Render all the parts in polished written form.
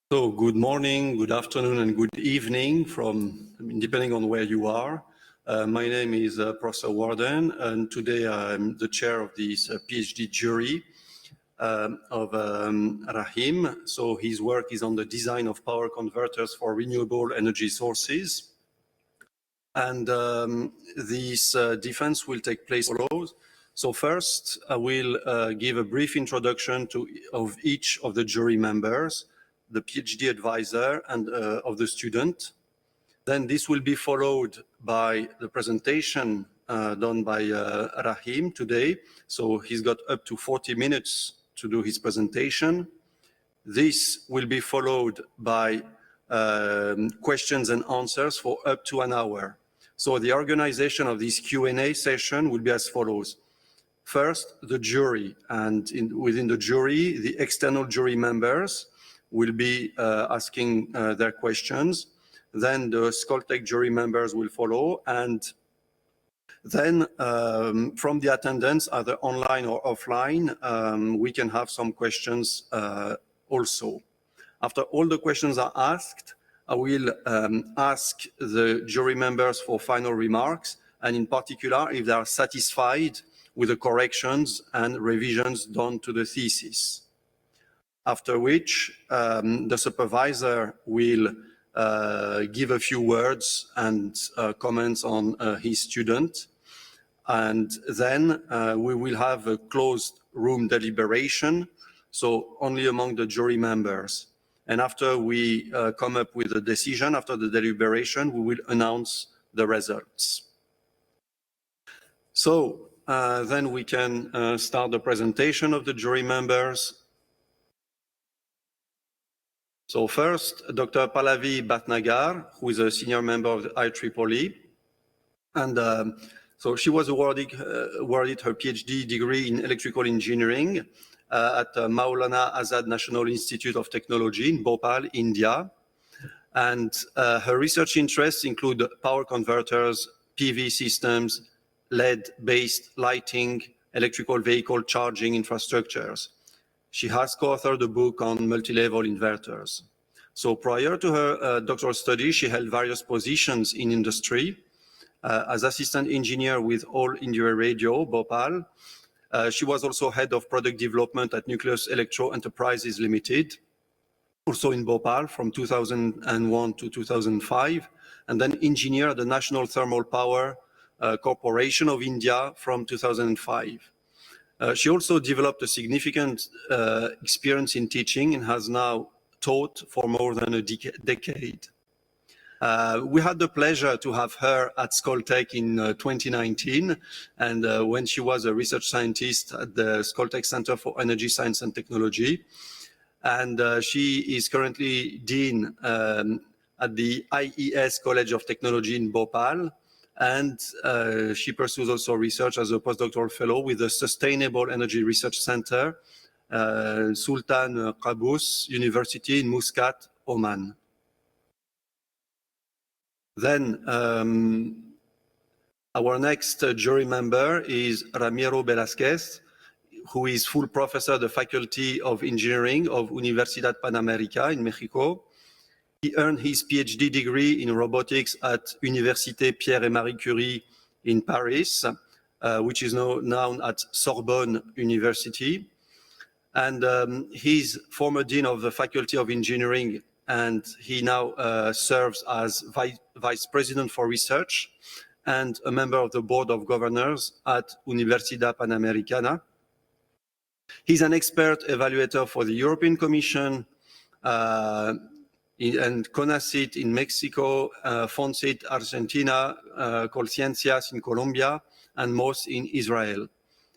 So good morning, good afternoon, and good evening depending on where you are. My name is Professor Warden, and today I'm the chair of this PhD jury of Rahim. So his work is on the design of power converters for renewable energy sources. And this defense will take place as follows. So first, I will give a brief introduction of each of the jury members, the PhD advisor and of the student. Then this will be followed by the presentation done by Rahim today. So he's got up to 40 minutes to do his presentation. This will be followed by questions and answers for up to an hour. So the organization of this Q&A session will be as follows. First, the jury, and within the jury, the external jury members will be asking their questions. Then the Skoltech jury members will follow, and then from the attendants, either online or offline, we can have some questions also. After all the questions are asked, I will ask the jury members for final remarks, and in particular, if they are satisfied with the corrections and revisions done to the thesis. After which, the supervisor will give a few words and comments on his student. And then we will have a closed room deliberation, so only among the jury members. And after we come up with a decision, after the deliberation, we will announce the results. So then we can start the presentation of the jury members. So first, Dr. Pallavi Bhatnagar, who is a senior member of the IEEE. And so she was awarded her PhD degree in electrical engineering at Maulana Azad National Institute of Technology in Bhopal, India. And her research interests include power converters, PV systems, LED-based lighting, electrical vehicle charging infrastructures. She has co-authored a book on multi-level inverters. So prior to her doctoral study, she held various positions in industry. As assistant engineer with All India Radio, Bhopal. She was also head of product development at Nucleus Electro Enterprises Limited, also in Bhopal from 2001 to 2005, and then engineer at the National Thermal Power Corporation of India from 2005. She also developed a significant experience in teaching and has now taught for more than a decade. We had the pleasure to have her at Skoltech in 2019, and when she was a research scientist at the Skoltech Center for Energy Science and Technology. And she is currently Dean at the IES College of Technology in Bhopal. And she pursues also research as a postdoctoral fellow with the Sustainable Energy Research Center, Sultan Qaboos University in Muscat, Oman. Then our next jury member is Ramiro Velázquez, who is full professor at the Faculty of Engineering of Universidad Panamérica in Mexico. He earned his PhD degree in robotics at Université Pierre et Marie Curie in Paris, which is now known as Sorbonne University. And he's former dean of the Faculty of Engineering, and he now serves as vice president for research and a member of the board of governors at Universidad Panamericana. He's an expert evaluator for the European Commission, and CONACYT in Mexico, FONCYT Argentina, Colciencias in Colombia, and MOS in Israel.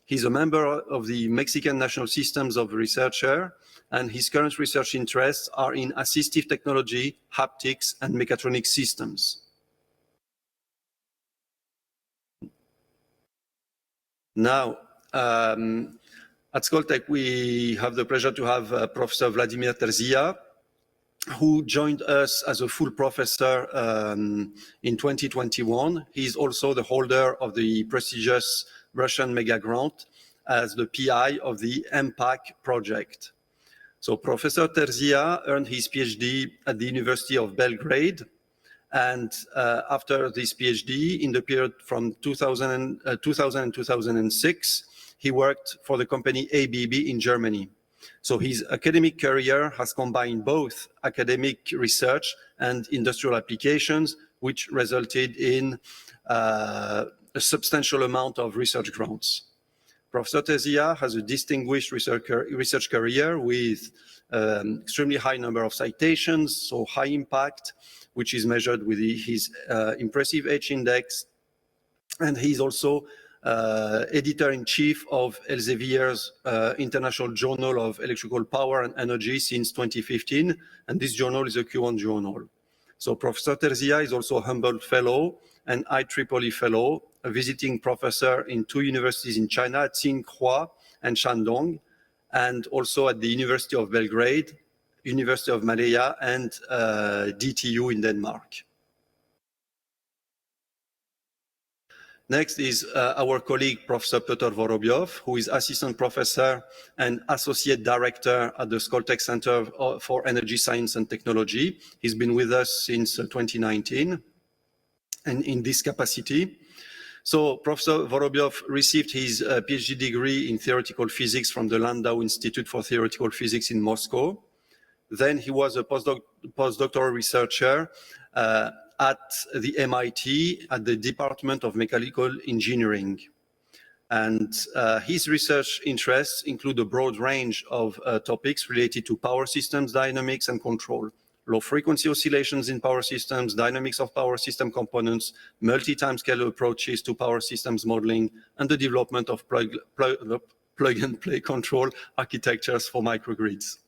He's a member of the Mexican National Systems of Researcher, and his current research interests are in assistive technology, haptics, and mechatronic systems. Now, at Skoltech, we have the pleasure to have Professor Vladimir Terzia, who joined us as a full professor in 2021. He's also the holder of the prestigious Russian mega grant as the PI of the MPAC project. So Professor Terzia earned his PhD at the University of Belgrade. And after this PhD, in the period from 2000 and 2006, he worked for the company ABB in Germany. So his academic career has combined both academic research and industrial applications, which resulted in a substantial amount of research grants. Professor Terzia has a distinguished research career with extremely high number of citations, so high impact, which is measured with his impressive H index. And he's also editor-in-chief of Elsevier's International Journal of Electrical Power and Energy since 2015, and this journal is a Q1 journal. So Professor Terzia is also a Humboldt Fellow and IEEE Fellow, a visiting professor in 2 universities in China, at Tsinghua and Shandong, and also at the University of Belgrade, University of Malaya, and DTU in Denmark. Next is our colleague, Professor Petr Vorobyov, who is assistant professor and associate director at the Skoltech Center for Energy Science and Technology. He's been with us since 2019, and in this capacity. So Professor Vorobyov received his PhD degree in theoretical physics from the Landau Institute for Theoretical Physics in Moscow. Then he was a postdoctoral researcher at the MIT at the Department of Mechanical Engineering. And his research interests include a broad range of topics related to power systems, dynamics, and control. Low-frequency oscillations in power systems, dynamics of power system components, multi-timescale approaches to power systems modeling, and the development of plug-and-play control architectures for microgrids.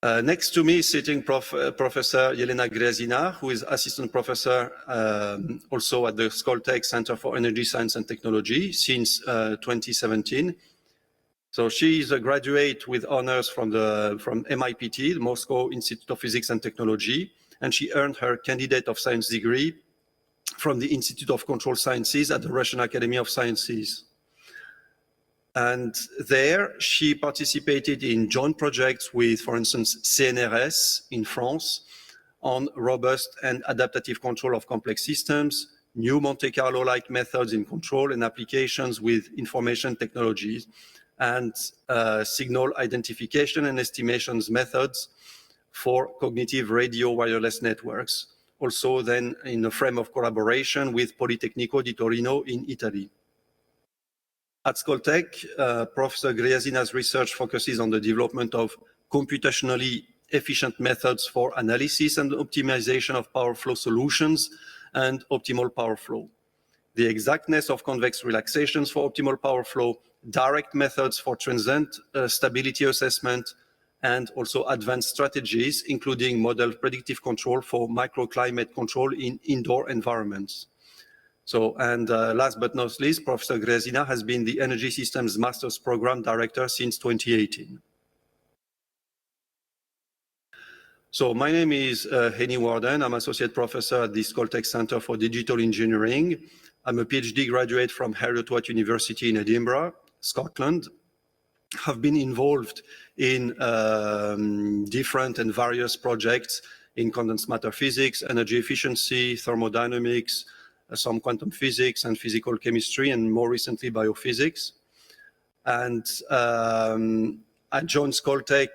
Next to me is sitting Professor Yelena Gryazina, who is assistant professor also at the Skoltech Center for Energy Science and Technology since 2017. So she is a graduate with honors from MIPT, the Moscow Institute of Physics and Technology, and she earned her Candidate of Science degree from the Institute of Control Sciences at the Russian Academy of Sciences. And there she participated in joint projects with, for instance, CNRS in France on robust and adaptive control of complex systems, new Monte Carlo-like methods in control and applications with information technologies, and signal identification and estimations methods for cognitive radio wireless networks. Also then in a frame of collaboration with Politecnico di Torino in Italy. At Skoltech, Professor Gryazina's research focuses on the development of computationally efficient methods for analysis and optimization of power flow solutions and optimal power flow. The exactness of convex relaxations for optimal power flow, direct methods for transient stability assessment, and also advanced strategies, including model predictive control for microclimate control in indoor environments. So, and last but not least, Professor Gryazina has been the Energy Systems Master's Program Director since 2018. So my name is Henny Warden. I'm Associate Professor at the Skoltech Center for Digital Engineering. I'm a PhD graduate from Heriot-Watt University in Edinburgh, Scotland. Have been involved in different and various projects in condensed matter physics, energy efficiency, thermodynamics, some quantum physics and physical chemistry, and more recently biophysics. And I joined Skoltech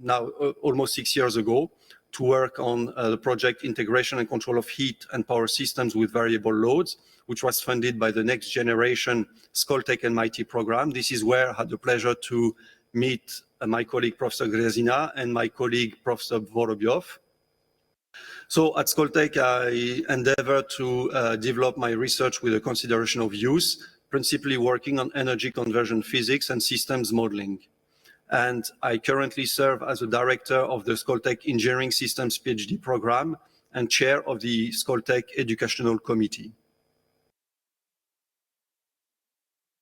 now almost 6 years ago to work on the project Integration and Control of Heat and Power Systems with Variable Loads, which was funded by the Next Generation Skoltech MIT program. This is where I had the pleasure to meet my colleague Professor Gryazina and my colleague Professor Vorobyov. So at Skoltech, I endeavor to develop my research with a consideration of use, principally working on energy conversion physics and systems modeling. And I currently serve as a director of the Skoltech Engineering Systems PhD program and chair of the Skoltech Educational Committee.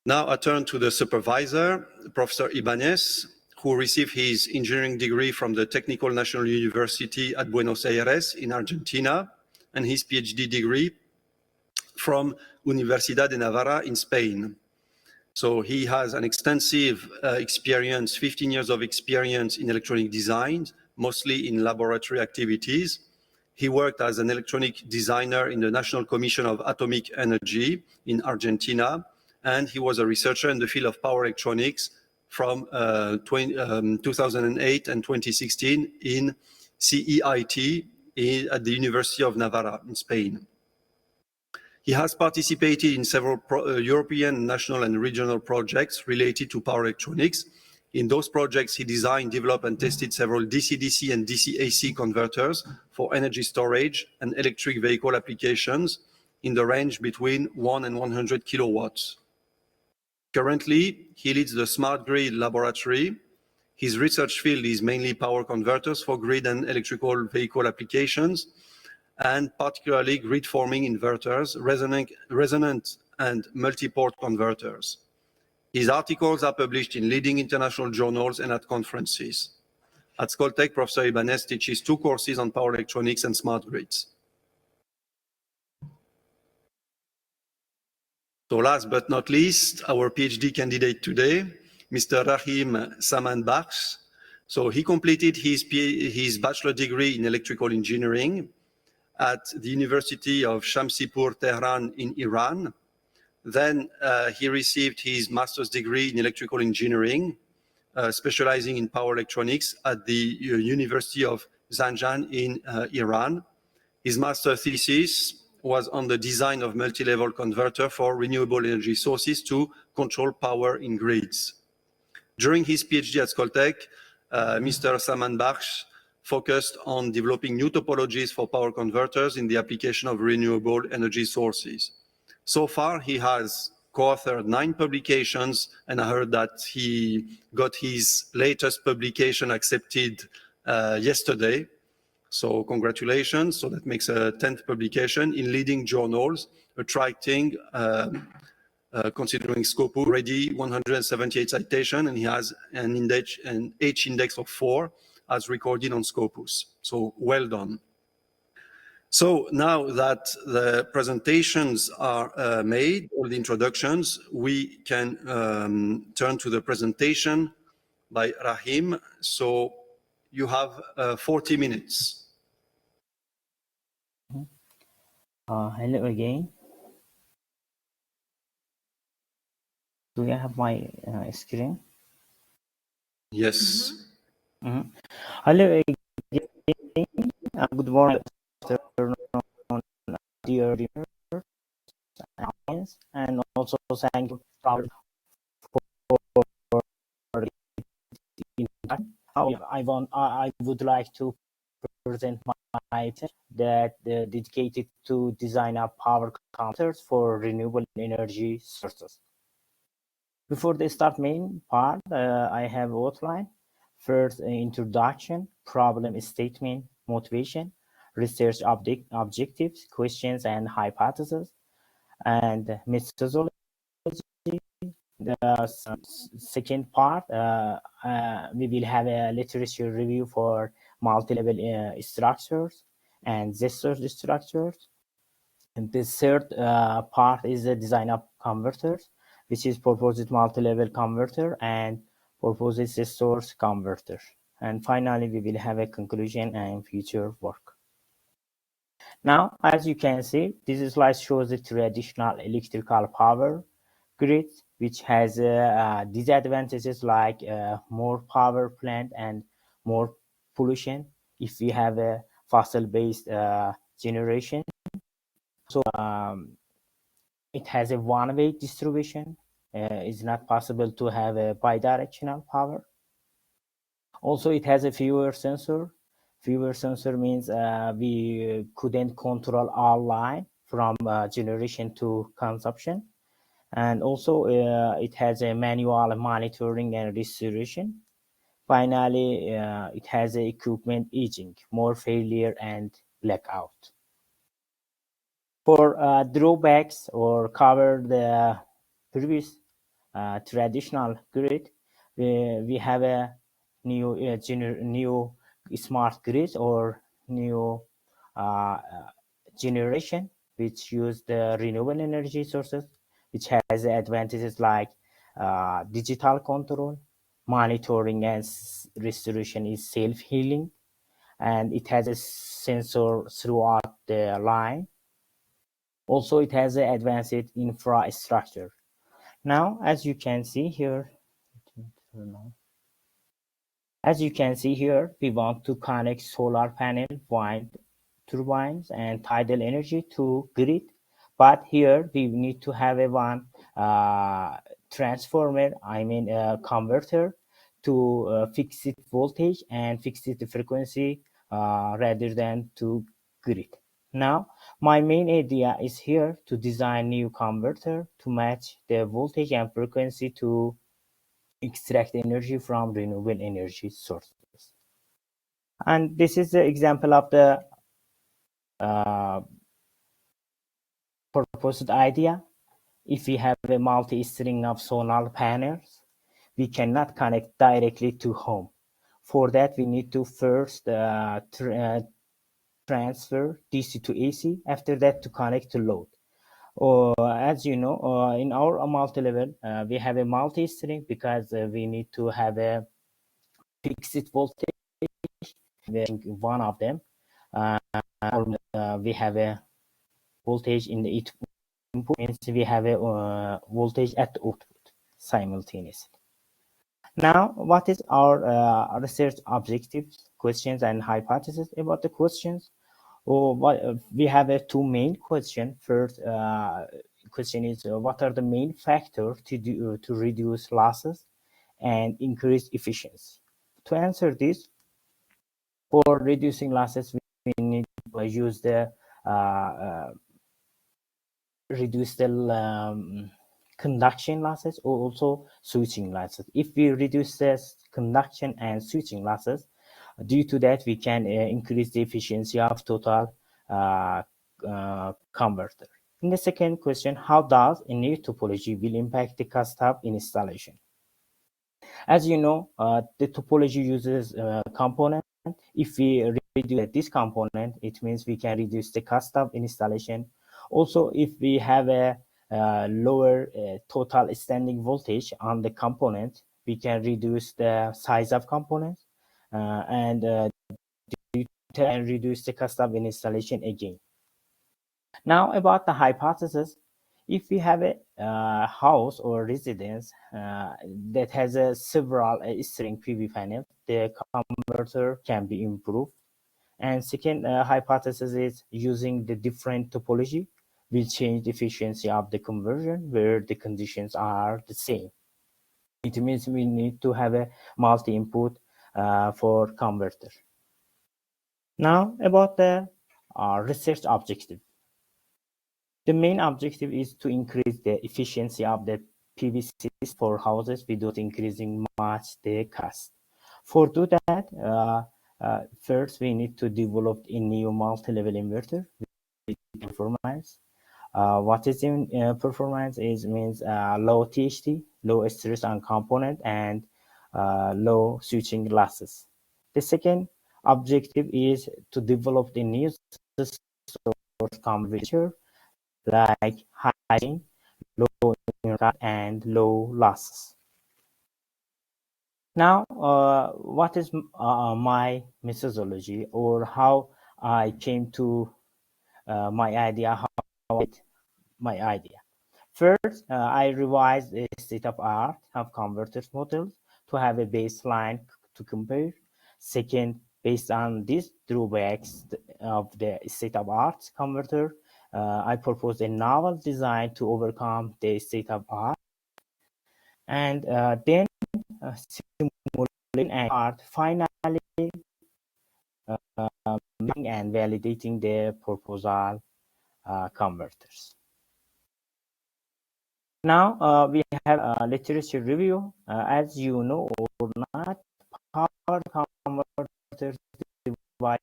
Now I turn to the supervisor, Professor Ibanez, who received his engineering degree from the Technical National University at Buenos Aires in Argentina, and his PhD degree from Universidad de Navarra in Spain. So he has an extensive experience, 15 years of experience in electronic design, mostly in laboratory activities. He worked as an electronic designer in the National Commission of Atomic Energy in Argentina, and he was a researcher in the field of power electronics from 2008 and 2016 in CEIT at the University of Navarra in Spain. He has participated in several European, national, and regional projects related to power electronics. In those projects, he designed, developed, and tested several DC-DC and DC-AC converters for energy storage and electric vehicle applications in the range between 1 and 100 kilowatts. Currently, he leads the Smart Grid Laboratory. His research field is mainly power converters for grid and electrical vehicle applications, and particularly grid-forming inverters, resonant and multi-port converters. His articles are published in leading international journals and at conferences. At Skoltech, Professor Ibanez teaches 2 courses on power electronics and smart grids. So last but not least, our PhD candidate today, Mr. Rahim Samanbakhsh. So he completed his bachelor degree in electrical engineering at the University of Shamsipur, Tehran in Iran. Then he received his master's degree in electrical engineering, specializing in power electronics at the University of Zanjan in Iran. His master thesis was on the design of multi-level converter for renewable energy sources to control power in grids. During his PhD at Skoltech, Mr. Samanbakhsh focused on developing new topologies for power converters in the application of renewable energy sources. So far, he has co-authored 9 publications, and I heard that he got his latest publication accepted yesterday. So congratulations. So that makes a 10th publication in leading journals, attracting, considering Scopus, already 178 citations, and he has an H index of 4 as recorded on Scopus. So well done. So now that the presentations are made, all the introductions, we can turn to the presentation by Rahim. So you have 40 minutes. Hello again. Do you have my screen? Yes. Hello again. Good morning, afternoon, dear audience, and also thank you for I would like to present my that dedicated to design up power converters for renewable energy sources. Before the start main part, I have outline. First, introduction, problem statement, motivation, research objectives, questions and hypotheses, and methodology. The second part, we will have a literature review for multi-level structures and zester structures. And the third part is the design of converters, which is proposed multi-level converter and proposed source converter. And finally, we will have a conclusion and future work. Now, as you can see, this slide shows the traditional electrical power grid, which has disadvantages like more power plant and more pollution if we have a fossil-based generation. So it has a one-way distribution. It's not possible to have a bidirectional power. Also, it has a fewer sensor. Fewer sensor means we couldn't control all line from generation to consumption. And also, it has a manual monitoring and restoration. Finally, it has a equipment aging, more failure and blackout. For drawbacks or cover the previous traditional grid, we have a new smart grid or new generation which use the renewable energy sources, which has advantages like digital control, monitoring and restoration is self-healing, and it has a sensor throughout the line. Also, it has an advanced infrastructure. Now, as you can see here, we want to connect solar panel, wind turbines, and tidal energy to grid. But here we need to have a one transformer, converter, to fix it voltage and fix it the frequency rather than to grid. Now, my main idea is here to design new converter to match the voltage and frequency to extract energy from renewable energy sources. And this is the example of the proposed idea. If we have a multi-string of solar panels, we cannot connect directly to home. For that, we need to first transfer DC to AC, after that to connect to load. As you know, in our multi-level, we have a multi-string because we need to have a fixed voltage, one of them. We have a voltage in the input, means we have a voltage at the output simultaneously. Now, what is our research objectives, questions, and hypotheses about the questions? We have two main questions. First question is what are the main factors to reduce losses and increase efficiency? To answer this, for reducing losses, we need to use the reduce the conduction losses or also switching losses. If we reduce the conduction and switching losses, due to that we can increase the efficiency of total converter. In the second question, how does a new topology will impact the cost of installation? As you know, the topology uses component. If we reduce this component, it means we can reduce the cost of installation. Also, if we have a lower total standing voltage on the component, we can reduce the size of components and reduce the cost of installation again. Now, about the hypothesis, if we have a house or residence that has a several string PV panels, the converter can be improved. And second hypothesis is using the different topology will change the efficiency of the conversion where the conditions are the same. It means we need to have a multi-input for converter. Now, about the research objective. The main objective is to increase the efficiency of the PV systems for houses without increasing much the cost. For do that, first we need to develop a new multi-level inverter with performance. What is in performance is means low THD, low stress on component, and low switching losses. The second objective is to develop the new source converter like high gain, low and low losses. Now, what is my methodology or how I came to my idea? My idea. First, I revised the state of art of converters models to have a baseline to compare. Second, based on these drawbacks of the state of art converter, I proposed a novel design to overcome the state of art, and then simulating and art finally and validating the proposal converters. Now we have a literature review. As you know or not, power converters divide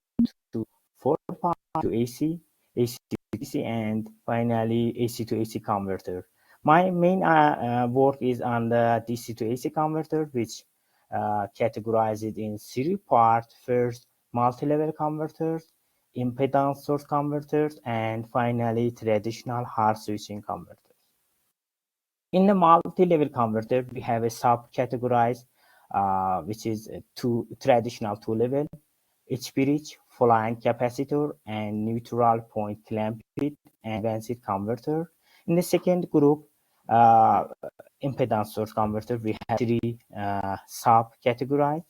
to 4 parts: to AC, AC to DC, and finally AC to AC converter. My main work is on the DC to AC converter, which categorized in 3 parts. First, multi-level converters, impedance source converters, and finally traditional hard switching converters. In the multi-level converter, we have a subcategorized, which is traditional two-level, H-bridge, flying capacitor, and neutral point clamped and advanced converter. In the second group, impedance source converter, we have three subcategorized.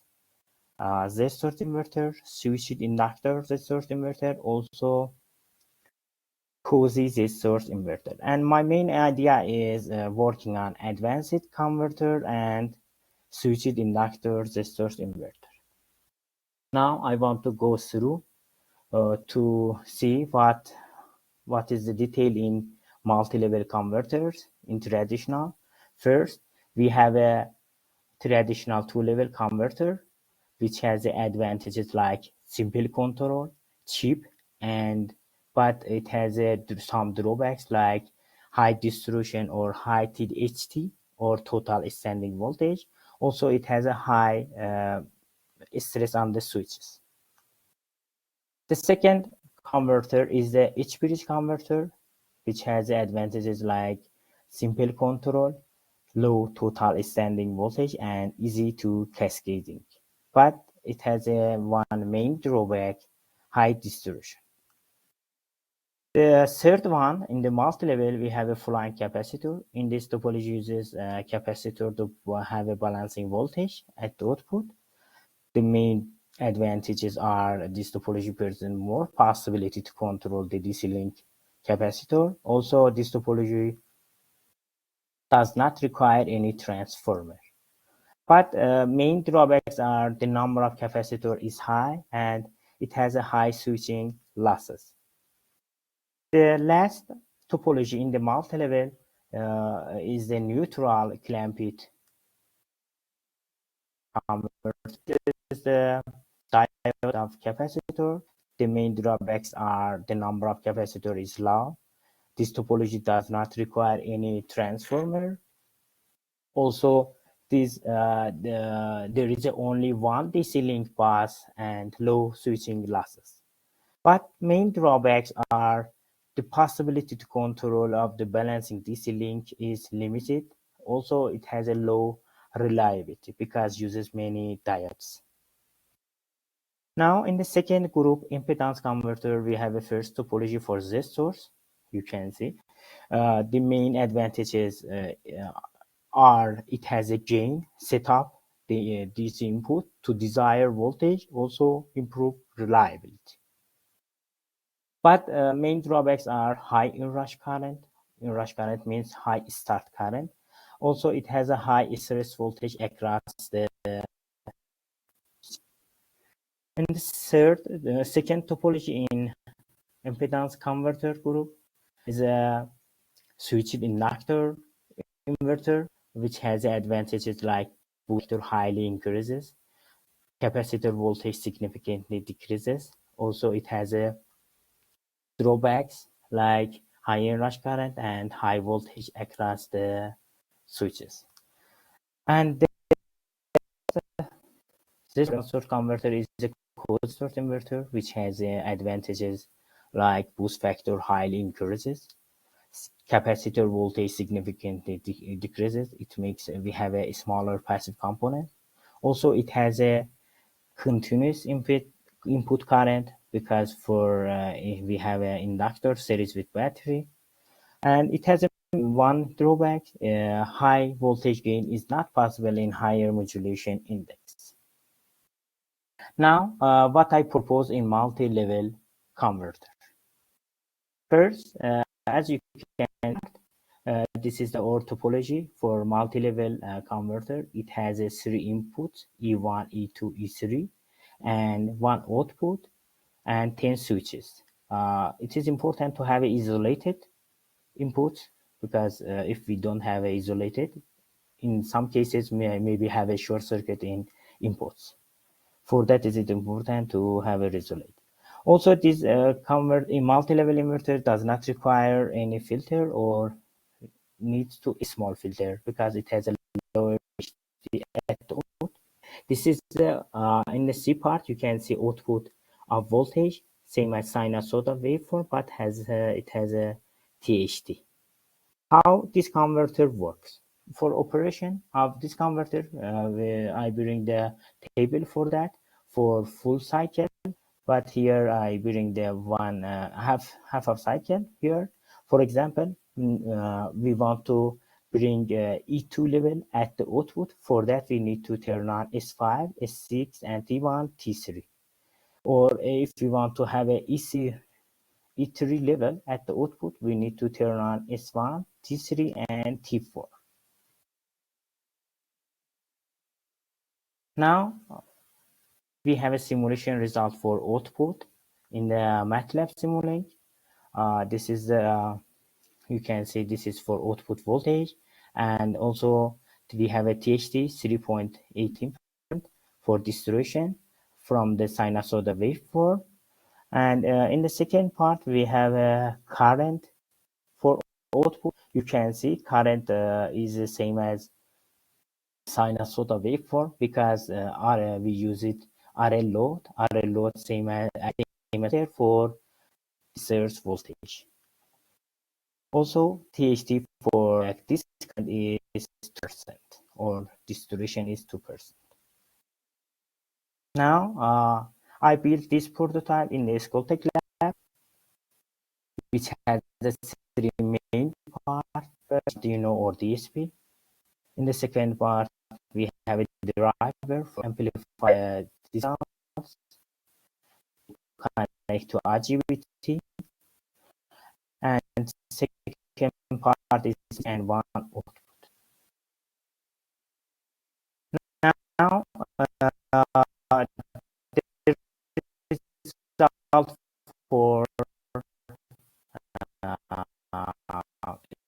Z-source inverter, switched inductor Z-source inverter, also cozy Z-source inverter. And my main idea is working on advanced converter and switched inductor Z-source inverter. Now I want to go through to see what is the detail in multi-level converters in traditional. First, we have a traditional two-level converter, which has the advantages like simple control, cheap, but it has some drawbacks like high distortion or high TDHT or total standing voltage. Also, it has a high stress on the switches. The second converter is the H-bridge converter, which has advantages like simple control, low total standing voltage, and easy to cascading. But it has one main drawback, high distortion. The third one, in the multi-level, we have a flying capacitor. In this topology uses a capacitor to have a balancing voltage at the output. The main advantages are this topology presents more possibility to control the DC link capacitor. Also, this topology does not require any transformer. But main drawbacks are the number of capacitor is high and it has a high switching losses. The last topology in the multi-level is the neutral clamped converter. This is the diode of capacitor. The main drawbacks are the number of capacitor is low. This topology does not require any transformer. Also, there is only one DC link pass and low switching losses. But main drawbacks are the possibility to control of the balancing DC link is limited. Also, it has a low reliability because uses many diodes. Now, in the second group, impedance converter, we have a first topology for Z source. You can see the main advantages are it has a gain setup the DC input to desired voltage, also improve reliability. But main drawbacks are high inrush current. Inrush current means high start current. Also, it has a high stress voltage across the. And the second topology in impedance converter group is a switched inductor inverter, which has advantages like booster highly increases, capacitor voltage significantly decreases. Also, it has a drawbacks like high inrush current and high voltage across the switches. And this source converter is a cold source inverter, which has advantages like boost factor highly increases, capacitor voltage significantly decreases. It makes we have a smaller passive component. Also, it has a continuous input current because for we have an inductor series with battery, and it has a one drawback: high voltage gain is not possible in higher modulation index. Now, what I propose in multi-level converter. First, as you can, this is the OR topology for multi-level converter. It has a 3 inputs, E1, E2, E3, and 1 output, and 10 switches. It is important to have isolated inputs because if we don't have isolated, in some cases, maybe have a short circuit in inputs. For that, is it important to have a isolate. Also, this convert in multi-level inverter does not require any filter or needs to a small filter because it has a lower at output. This is the in the C part you can see output of voltage same as sinusoidal waveform, but it has a THD. How this converter works. For operation of this converter, I bring the table for that for full cycle, but here I bring the one half of cycle here. For example, we want to bring E2 level at the output. For that, we need to turn on S5, S6, and T1, T3. Or if we want to have a E3 level at the output, we need to turn on S1, T3, and T4. Now, we have a simulation result for output in the MATLAB simulate. This is the, you can see this is for output voltage, and also we have a THD 3.18% for distribution from the sinusoidal waveform. And in the second part, we have a current for output. You can see current is the same as sinusoidal waveform because we use it RL load same as for source voltage. Also, THD for this is 2% or distribution is 2%. Now, I built this prototype in the Skoltech lab, which has the three main parts, Arduino or DSP. In the second part, we have a driver for amplify the sounds, connect to RGBT, and second part is and one output. Now, the result for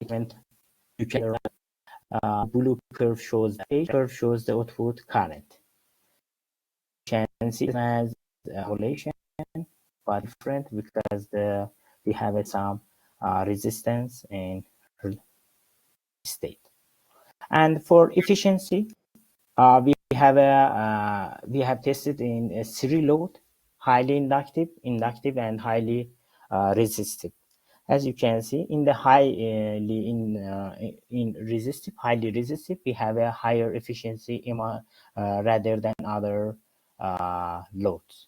event you can blue curve shows the output current. You can see it as relation, but different because we have some resistance in state. And for efficiency, we have tested in a series load, highly inductive, and highly resistive. As you can see, in the highly highly resistive, we have a higher efficiency rather than other loads.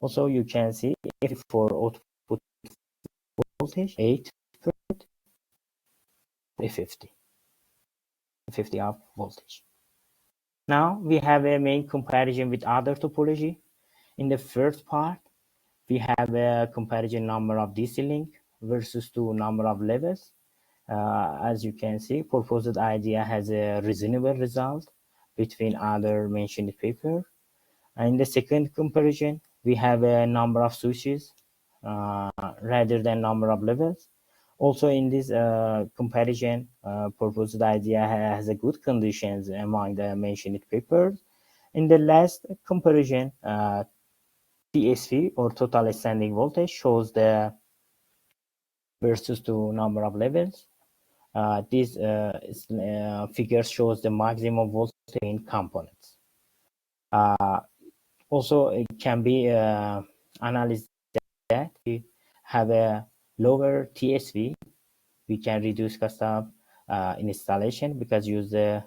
Also, you can see if for output voltage 8 50 of voltage. Now we have a main comparison with other topology. In the first part, we have a comparison number of DC link versus to number of levels. As you can see, proposed idea has a reasonable result between other mentioned paper. And in the second comparison, we have a number of switches rather than number of levels. Also in this comparison, proposed idea has a good conditions among the mentioned papers. In the last comparison, TSV or total ascending voltage shows the versus to number of levels. This figure shows the maximum voltage in components. Also, it can be analyzed that we have a lower TSV. We can reduce cost of installation because use the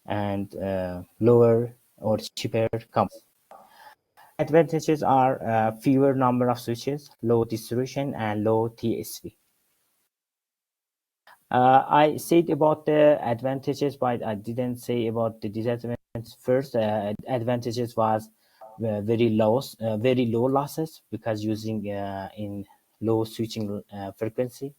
and lower or cheaper components. Advantages are fewer number of switches, low distribution, and low TSV. I said about the advantages, but I didn't say about the disadvantages. First, advantages was very low losses because using in low switching frequency,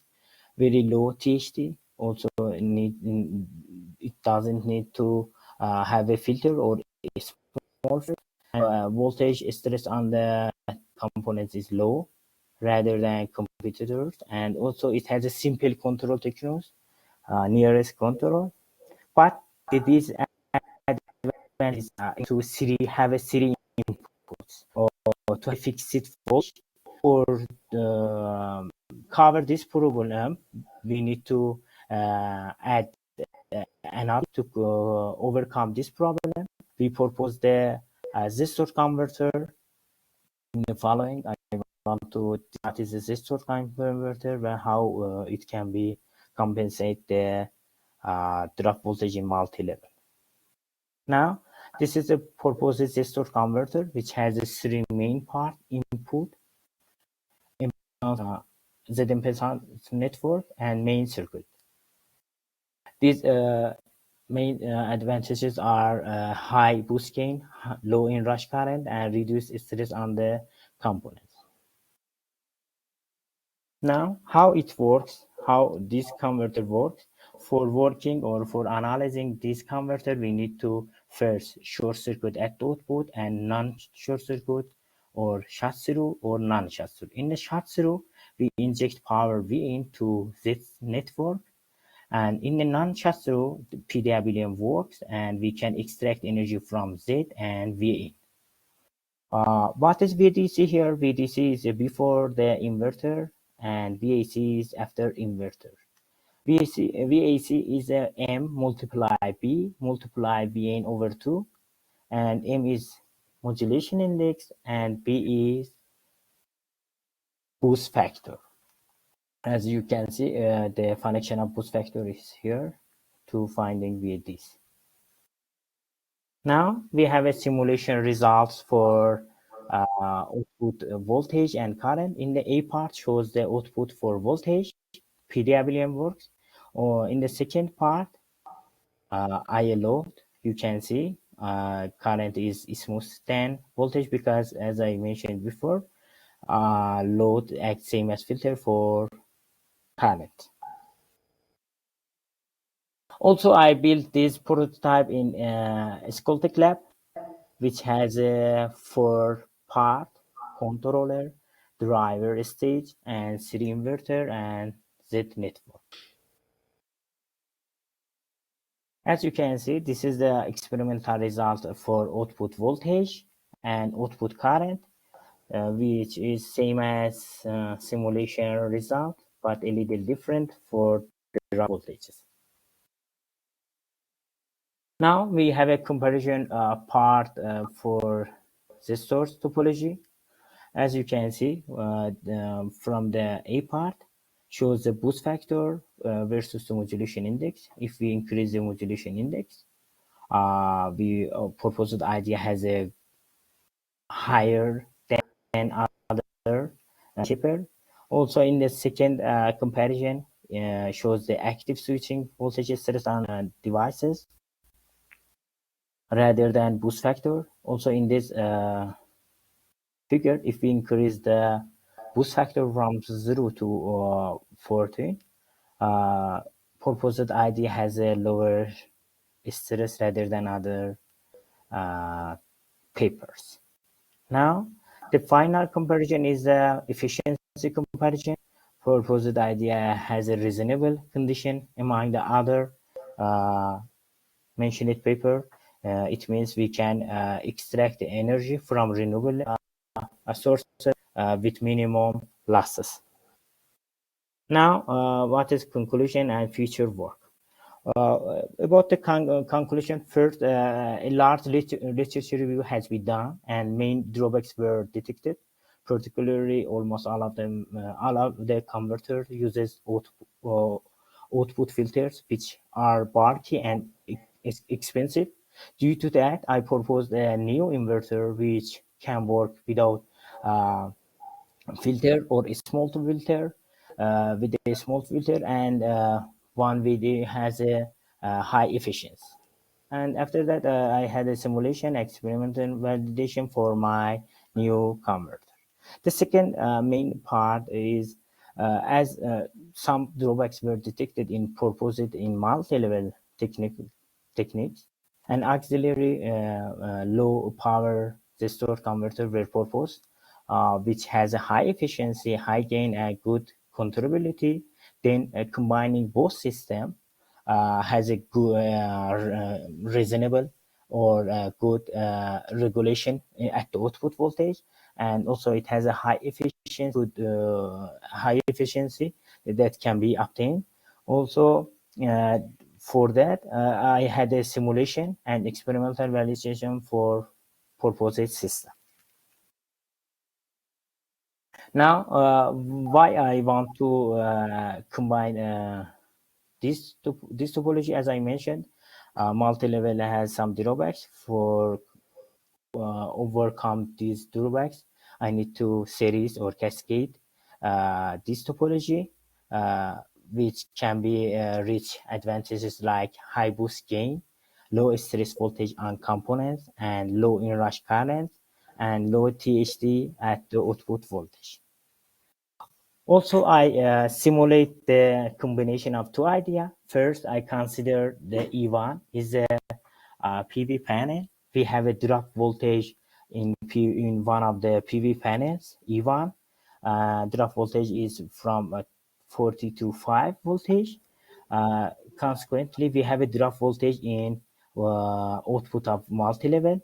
very low THD. Also, it doesn't need to have a filter or a small filter. Voltage stress on the components is low rather than competitors, and also it has a simple control techniques, nearest control. But the disadvantage is to have a series inputs or to fix it voltage or cover this problem. We need to add another to overcome this problem. We propose the resistor converter in the following. want to what is the resistor converter and how it can be compensate the drop voltage in multi-level. Now, this is a proposed resistor converter which has a three main part: input, Z impedance network, and main circuit. These main advantages are high boost gain, low inrush current, and reduced stress on the components. Now, how it works, how this converter works. For working or for analyzing this converter, we need to first short circuit at the output and non-short circuit or short through or non-short through. In the short through, we inject power V into this network, and in the non-short through, the PWM works and we can extract energy from Z and V. What is VDC here? VDC is before the inverter and VAC is after inverter. VAC is M multiply B multiply VN over 2, and M is modulation index and B is boost factor. As you can see, the function of boost factor is here to finding VDC. Now we have a simulation results for output voltage and current. In the A part shows the output for voltage, PWM works. Or in the second part, IA load, you can see current is smooth than voltage because, as I mentioned before, load acts same as filter for current. Also, I built this prototype in Skoltech Lab, which has a 4-part controller, driver stage, and three inverter and Z network. As you can see, this is the experimental result for output voltage and output current, which is same as simulation result, but a little different for the drop voltages. Now we have a comparison part for the source topology. As you can see, from the A part shows the boost factor versus the modulation index. If we increase the modulation index, we proposed idea has a higher than other cheaper. Also, in the second comparison, shows the active switching voltage stress on devices rather than boost factor. Also, in this figure, if we increase the boost factor from 0 to 14, proposed ID has a lower stress rather than other papers. Now, the final comparison is the efficiency comparison. Proposed idea has a reasonable condition among the other mentioned paper. It means we can extract the energy from renewable sources with minimum losses. Now, what is conclusion and future work? About the conclusion, first, a large literature review has been done and main drawbacks were detected. Particularly, almost all of them, all of the converter uses output filters, which are bulky and expensive. Due to that, I proposed a new inverter which can work without filter or a small filter, with a small filter, and one video has a high efficiency. And after that, I had a simulation, experimental validation for my new converter. The second main part is as some drawbacks were detected in proposed in multi-level techniques, an auxiliary low power restore converter were proposed, which has a high efficiency, high gain, and good controllability. Then combining both systems has a good, reasonable or good regulation at the output voltage, and also it has a high efficiency, good high efficiency that can be obtained. Also, for that, I had a simulation and experimental validation for proposed system. Now, why I want to combine this topology, as I mentioned, multi-level has some drawbacks. For overcome these drawbacks, I need to series or cascade this topology, which can be reach advantages like high boost gain, low stress voltage on components, and low inrush current, and low THD at the output voltage. Also, I simulate the combination of two ideas. First, I consider the E1 is a PV panel. We have a drop voltage in one of the PV panels, E1. Drop voltage is from 40 to 5 voltage. Consequently, we have a drop voltage in output of multi-level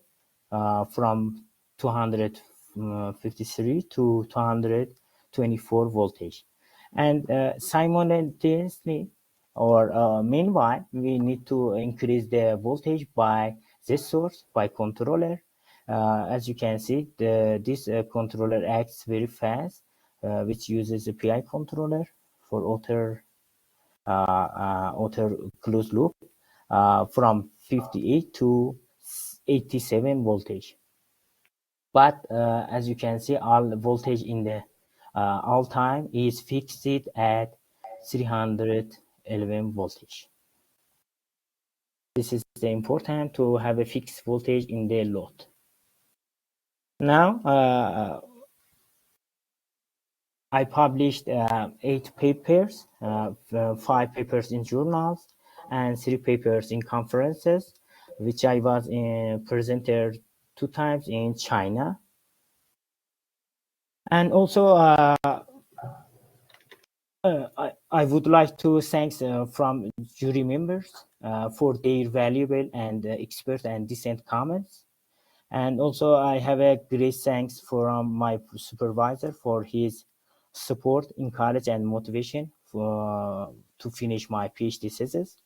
from 253 to 224 voltage. And simultaneously, or meanwhile, we need to increase the voltage by this source, by controller. As you can see, this controller acts very fast, which uses a PI controller for outer closed loop from 58 to 87 voltage. But as you can see, all voltage in the all time is fixed at 311 voltage. This is important to have a fixed voltage in the load. Now, I published 8 papers, 5 papers in journals, and 3 papers in conferences, which I was presented 2 times in China. And also, I would like to thank from jury members for their valuable and expert and decent comments. And also, I have a great thanks from my supervisor for his support, encourage, and motivation to finish my PhD thesis.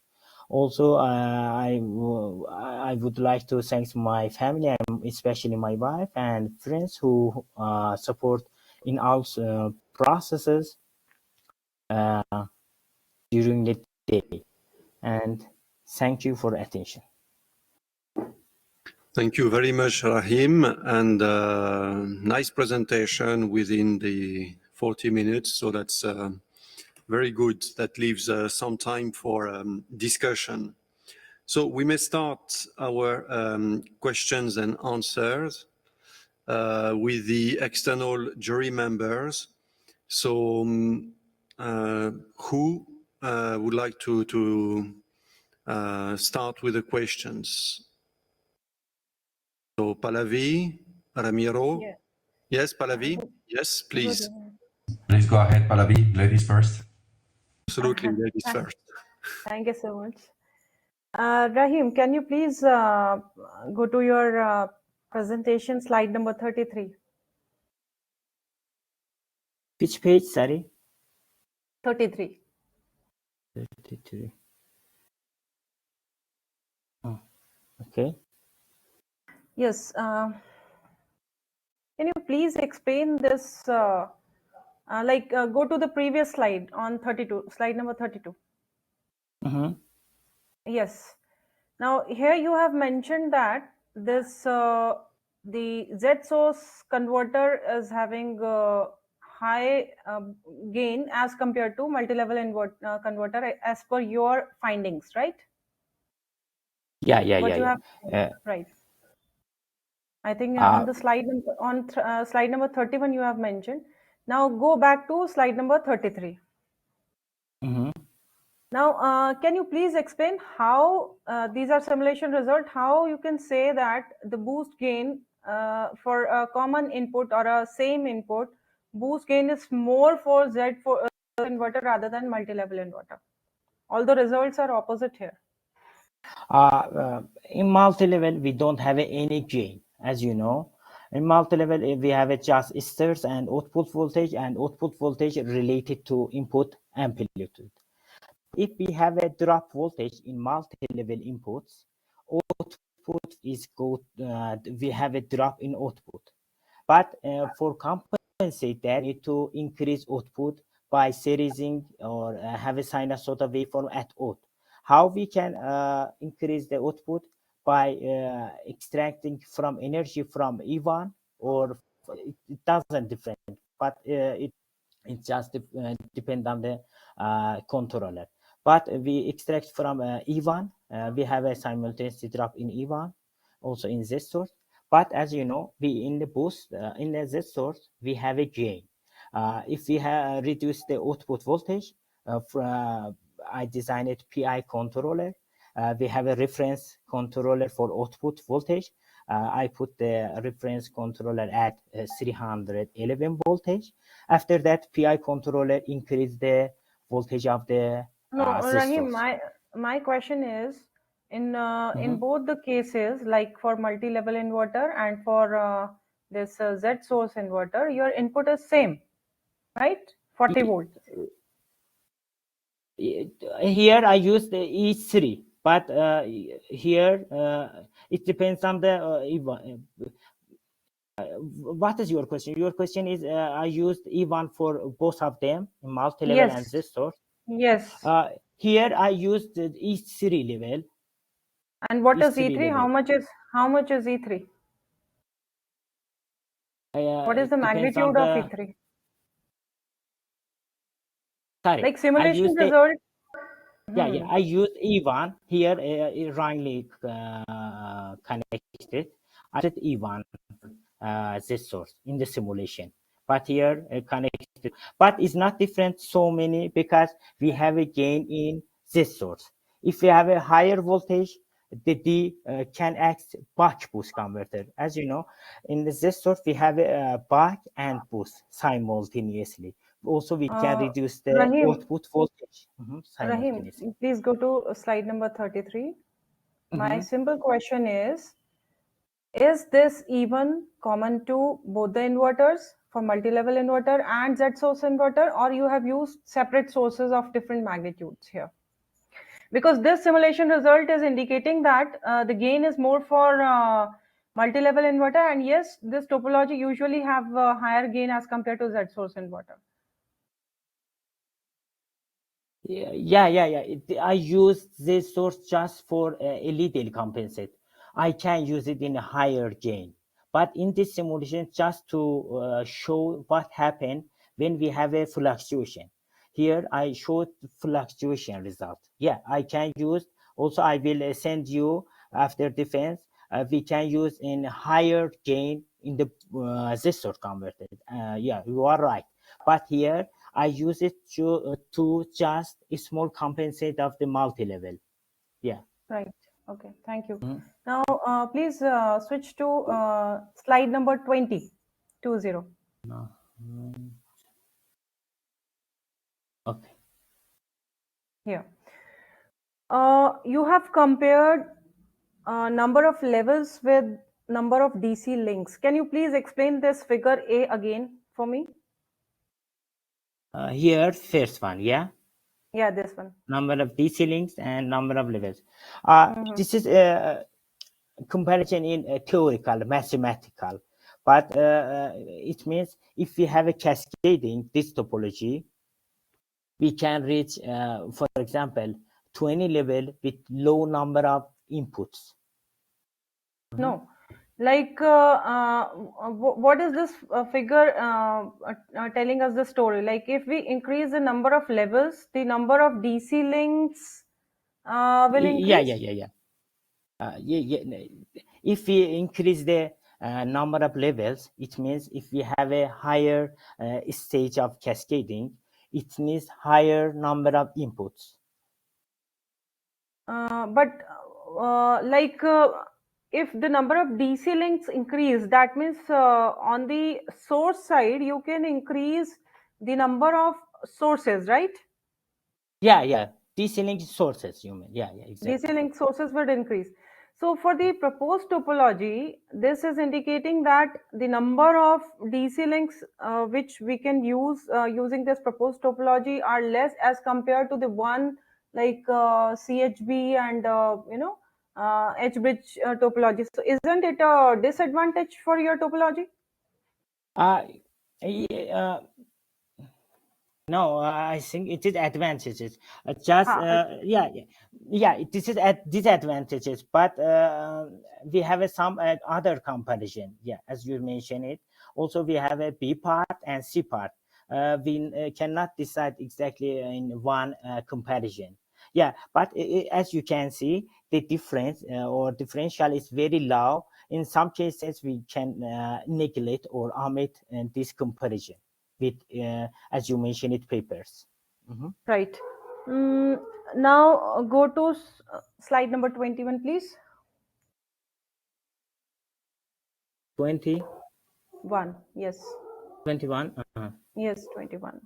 Also, I would like to thank my family, and especially my wife and friends who support in all processes during the day. And thank you for attention. Thank you very much, Rahim, and nice presentation within the 40 minutes. So that's very good. That leaves some time for discussion. So we may start our questions and answers with the external jury members. So who would like to start with the questions? So Pallavi, Ramiro. Yeah. Yes, Pallavi. Yes, please. Please go ahead, Pallavi. Ladies first. Absolutely, ladies first. Thank you so much. Rahim, can you please go to your presentation, slide number 33? Which page, sorry? 33. 33. Oh, okay. Yes. Can you please explain this? Go to the previous slide on 32, slide number 32. Mm-hmm. Yes. Now, here you have mentioned that this the Z source converter is having high gain as compared to multi-level converter as per your findings, right? Yeah. Right. I think on the slide on slide number 31 you have mentioned. Now go back to slide number 33. Mm-hmm. Now, can you please explain how these are simulation results, how you can say that the boost gain for a common input or a same input, boost gain is more for Z for inverter rather than multi-level inverter? All the results are opposite here. In multi-level, we don't have any gain, as you know. In multi-level, we have just source and output voltage related to input amplitude. If we have a drop voltage in multi-level inputs, output is good. We have a drop in output. But for company compensate that, we need to increase output by seriesing or have a sinusoidal waveform at out. How we can increase the output? By extracting from energy from E1, or it doesn't different, but it just depend on the controller. But we extract from E1, we have a simultaneous drop in E1, also in Z source. But as you know, we in the boost, in the Z source, we have a gain. If we have reduce the output voltage, I designed a PI controller. We have a reference controller for output voltage. I put the reference controller at 311 voltage. After that, PI controller increase the voltage of the No, Rahim, source. my question is, in both the cases, like for multi-level inverter and for this Z source inverter, your input is same, right? 40 volt. Here I use the E3, but here it depends on the what is your question? Your question is I used E1 for both of them, multi-level and Yes, Z source. yes. Here I used the E3 level. And what is E3 E3? level. How much is E3? What is the magnitude of E3? Sorry, Like simulation I used result. yeah, I used E1 here, wrongly connected. I did E1 Z source in the simulation, but here connected. But it's not different so many because we have a gain in Z source. If we have a higher voltage, the D can act buck boost converter. As you know, in the Z source we have a buck and boost simultaneously. Also, we can reduce the Rahim, output voltage Rahim, simultaneously. please go to slide number 33. My simple question is this even common to both the inverters for multi-level inverter and Z source inverter, or you have used separate sources of different magnitudes here? Because this simulation result is indicating that the gain is more for multi-level inverter, and yes, this topology usually have higher gain as compared to Z source inverter. Yeah. I use this source just for a little compensate. I can use it in a higher gain. But in this simulation, just to show what happened when we have a fluctuation. Here, I showed fluctuation result. Yeah, I can use. Also, I will send you after defense. We can use in higher gain in the this source converted. Yeah, you are right. But here, I use it to just a small compensate of the multi-level. Yeah. Right. Okay. Thank you. Now, please switch to slide number 20. 20. No. Okay. Here. You have compared number of levels with number of DC links. Can you please explain this figure A again for me? Here, first one, yeah. Yeah, this one. Number of DC links and number of levels. This is comparison in theoretical, mathematical, but it means if we have a cascading this topology, we can reach, for example, 20 level with low number of inputs. No, like what is this figure telling us the story? Like if we increase the number of levels, the number of DC links will increase. Yeah. If we increase the number of levels, it means if we have a higher stage of cascading, it means higher number of inputs. But if the number of DC links increase, that means on the source side, you can increase the number of sources, right? Yeah. DC link sources, you mean? Yeah, exactly. DC link sources would increase. So for the proposed topology, this is indicating that the number of DC links which we can use using this proposed topology are less as compared to the one like CHB and H-bridge topology. So isn't it a disadvantage for your topology? Uh, No, I think it is advantages. Just Ha, this is at disadvantages, but we have some other comparison. Yeah, as you mentioned it. Also, we have a B part and C part. We cannot decide exactly in one comparison. Yeah, but as you can see, the difference or differential is very low. In some cases, we can neglect or omit this comparison with, as you mentioned it, papers. Mhm. right. Mm, now go to slide number 21, please. 20, One. Yes. 21. Yes, 21.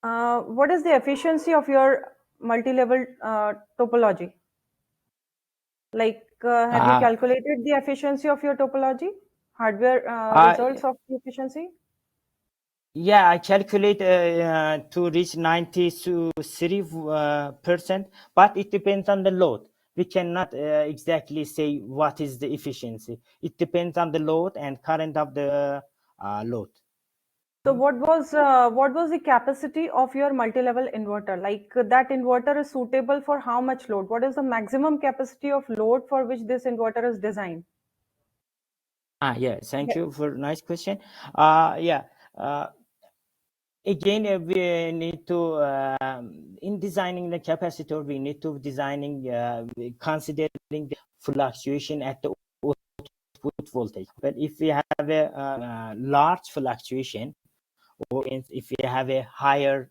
Uh, what is the efficiency of your multi-level topology? Like, have you Uh, calculated the efficiency of your topology? Hardware uh, results of the efficiency? yeah, I calculate to reach 93%, but it depends on the load. We cannot exactly say what is the efficiency. It depends on the load and current of the load. So what was the capacity of your multi-level inverter? Like that inverter is suitable for how much load? What is the maximum capacity of load for which this inverter is designed? Yeah, thank Yeah. you for nice question. Yeah. Uh, Again, we need to in designing the capacitor, we need to designing considering the fluctuation at the output voltage. But if we have a large fluctuation, or if we have a higher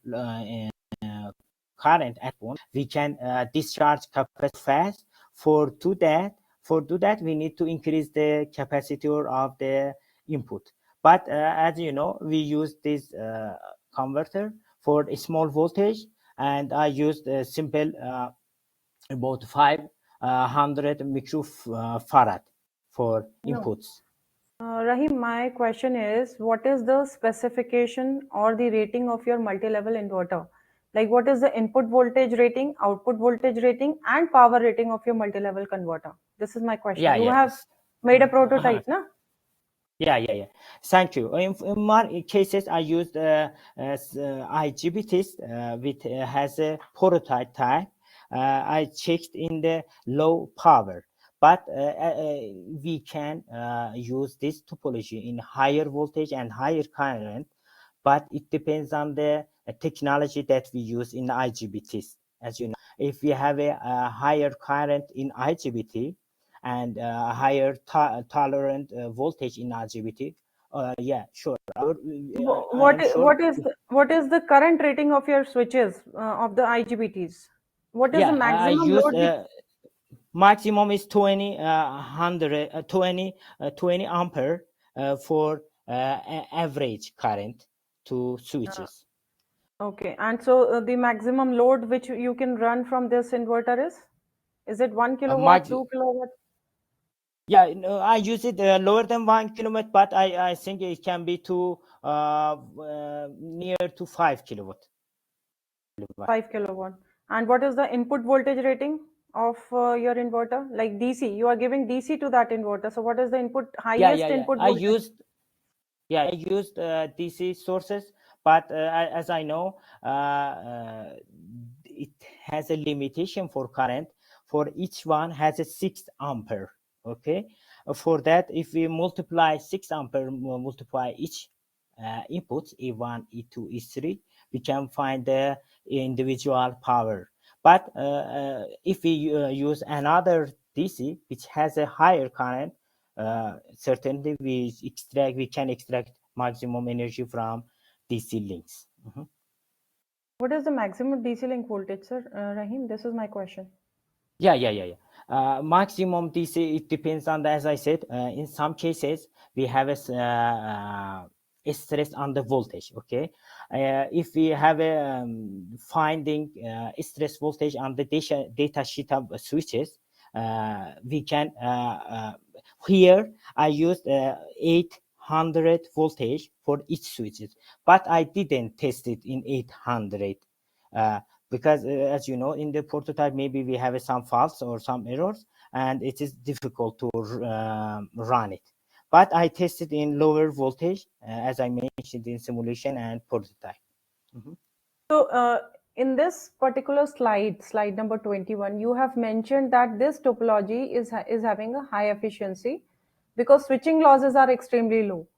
current at one, we can discharge capacitor fast. For do that, we need to increase the capacitor of the input. But as you know, we use this converter for a small voltage, and I used a simple about 500 microfarad for No. inputs. Rahim, my question is, what is the specification or the rating of your multi-level inverter? Like, what is the input voltage rating, output voltage rating, and power rating of your multi-level converter? This is my question. Yeah, You have yes. made a prototype, na? Yeah. Thank you. In my cases, I used IGBTs with has a prototype type. I checked in the low power, but we can use this topology in higher voltage and higher current, but it depends on the technology that we use in IGBTs. As you know, if we have a higher current in IGBT and higher tolerant voltage in IGBT, yeah, sure. I am sure. What is the current rating of your switches of the IGBTs? What is the Yeah, I maximum used load which maximum is 20, 100, 20 ampere for average current to uh, switches. okay, and so the maximum load which you can run from this inverter is it 1 kilowatt, Max, 2 kilowatt? yeah, no, I use it lower than 1 kilowatt, but I think it can be to near to 5 kilowatt. 5 kilowatt. And what is the input voltage rating of your inverter? Like DC, you are giving DC to that inverter. So what is the highest Yeah. input voltage? I used DC sources, but as I know, it has a limitation for current. For each one has a 6 ampere. Okay, for that, if we multiply 6 ampere, multiply each inputs E1, E2, E3, we can find the individual power. But if we use another DC which has a higher current, certainly we can extract maximum energy from DC links. What is the maximum DC link voltage, sir? Rahim, this is my question. Yeah. Maximum DC, it depends on the, as I said, in some cases we have a stress on the voltage. Okay, if we have a finding stress voltage on the data sheet of switches, we can here I used 800 voltage for each switches, but I didn't test it in 800. Uh, because as you know, in the prototype maybe we have some faults or some errors, and it is difficult to run it. But I tested in lower voltage, as I mentioned in simulation and prototype. So in this particular slide number 21, you have mentioned that this topology is having a high efficiency because switching losses are extremely low.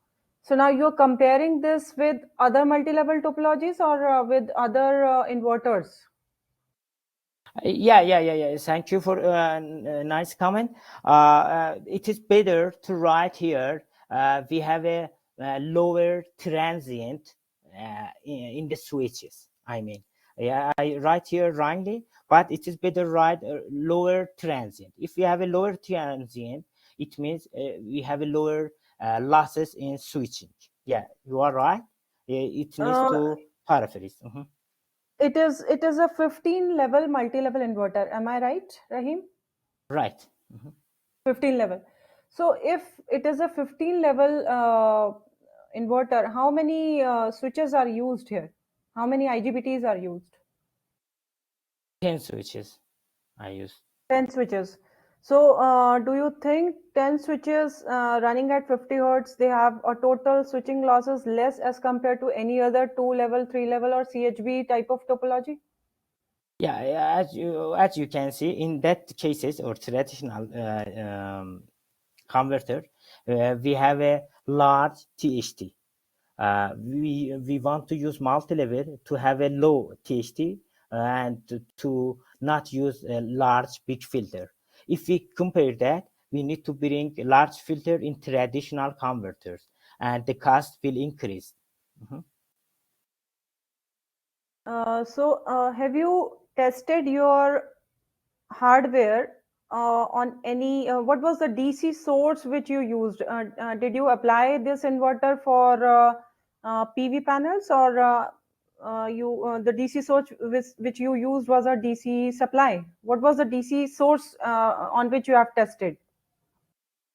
So now you're comparing this with other multi-level topologies or with other inverters? Yeah. Thank you for a nice comment. It is better to write here. We have a lower transient in the switches. I mean, yeah, I write here wrongly, but it is better write lower transient. If we have a lower transient, it means we have a lower losses in switching. Yeah, you are right. It needs to paraphrase. It is a 15 level multi-level inverter. Am I right, Rahim? Right. 15 level. So if it is a 15 level inverter, how many switches are used here? How many IGBTs are used? 10 switches I use. 10 switches. So do you think 10 switches running at 50 hertz, they have a total switching losses less as compared to any other 2 level, 3 level or CHB type of topology? Yeah, as you can see in that cases or traditional converter, we have a large THT. We want to use multi-level to have a low THT and to not use a large big filter. If we compare that, we need to bring a large filter in traditional converters, and the cost will increase. So have you tested your hardware on any, what was the DC source which you used? Did you apply this inverter for PV panels or the DC source which you used was a DC supply? What was the DC source on which you have tested?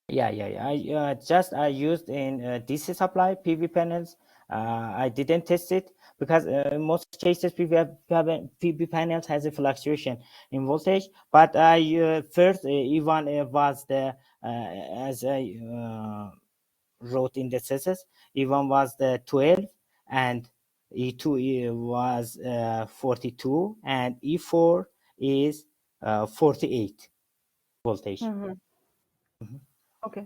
Yeah. I used in DC supply PV panels. I didn't test it because in most cases PV panels has a fluctuation in voltage. But I first even was the as I wrote in the thesis, even was the 12 and E2 was 42 and E4 is 48 voltage. Okay.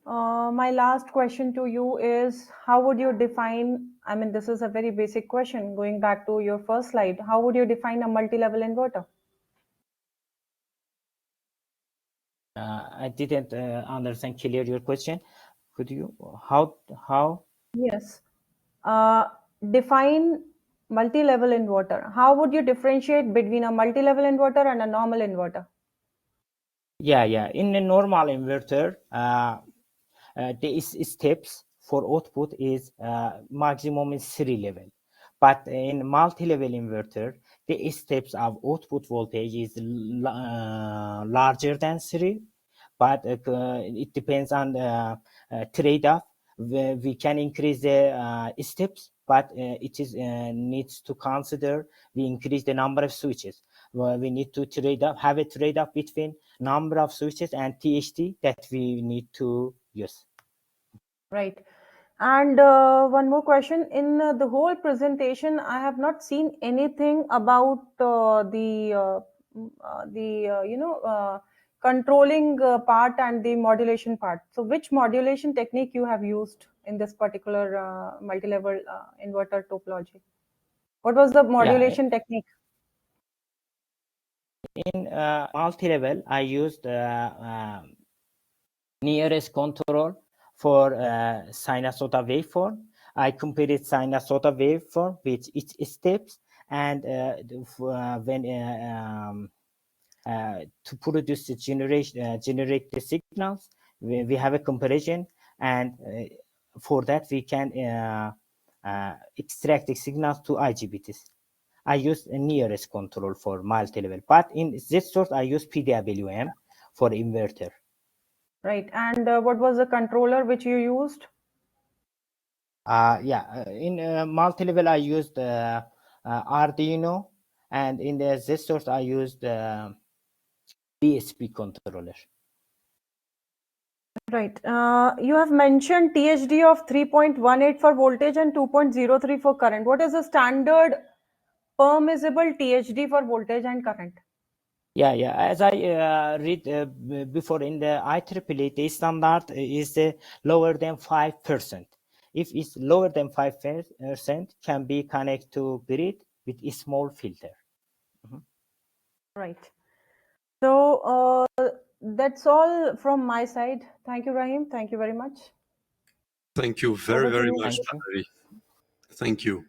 My last question to you is how would you define, I mean, this is a very basic question going back to your first slide. How would you define a multi-level inverter? I didn't understand clear your question. Could you how? Yes. Define multi-level inverter. How would you differentiate between a multi-level inverter and a normal inverter? Yeah. In a normal inverter, the steps for output is maximum is 3 level. But in multi-level inverter, the steps of output voltage is larger than 3. But it depends on the trade-off. We can increase the steps, but it is needs to consider we increase the number of switches. We need to have a trade-off between number of switches and THT that we need to use. Right. And one more question. In the whole presentation, I have not seen anything about controlling part and the modulation part. So, which modulation technique you have used in this particular multi-level inverter topology? What was the modulation technique? In multi-level, I used nearest control for sinusoidal waveform. I compared sinusoidal waveform with its steps, and when to produce the generate the signals, we have a comparison, and for that we can extract the signals to IGBTs. I use a nearest control for multi-level, but in this source I use PWM for inverter. Right. And what was the controller which you used? In multi-level I used Arduino, and in the Z source I used DSP controller. Right. You have mentioned THD of 3.18 for voltage and 2.03 for current. What is the standard permissible THD for voltage and current? Yeah. As I read before in the IEEE, the standard is lower than 5%. If it's lower than 5%, can be connected to grid with a small filter. Right. So that's all from my side. Thank you, Rahim. Thank you very much. Thank you very, Over to very you. much, Thank you. Pallavi. Thank you.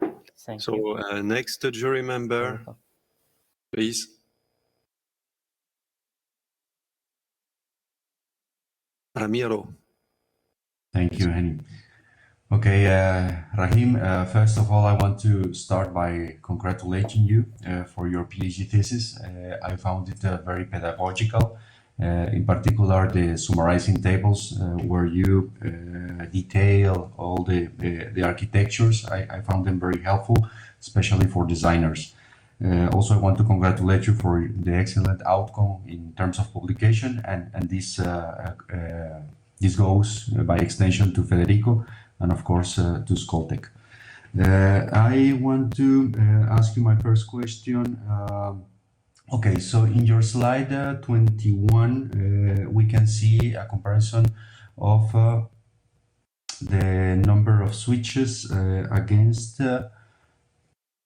Thank So you. next jury member, Welcome. please. Ramiro. Thank you, Henny. Okay, Rahim, first of all, I want to start by congratulating you for your PhD thesis. I found it very pedagogical, in particular the summarizing tables where you detail all the architectures. I found them very helpful, especially for designers. Also, I want to congratulate you for the excellent outcome in terms of publication, and this goes by extension to Federico and of course to Skoltech. I want to ask you my first question. Okay, so in your slide 21, we can see a comparison of the number of switches against the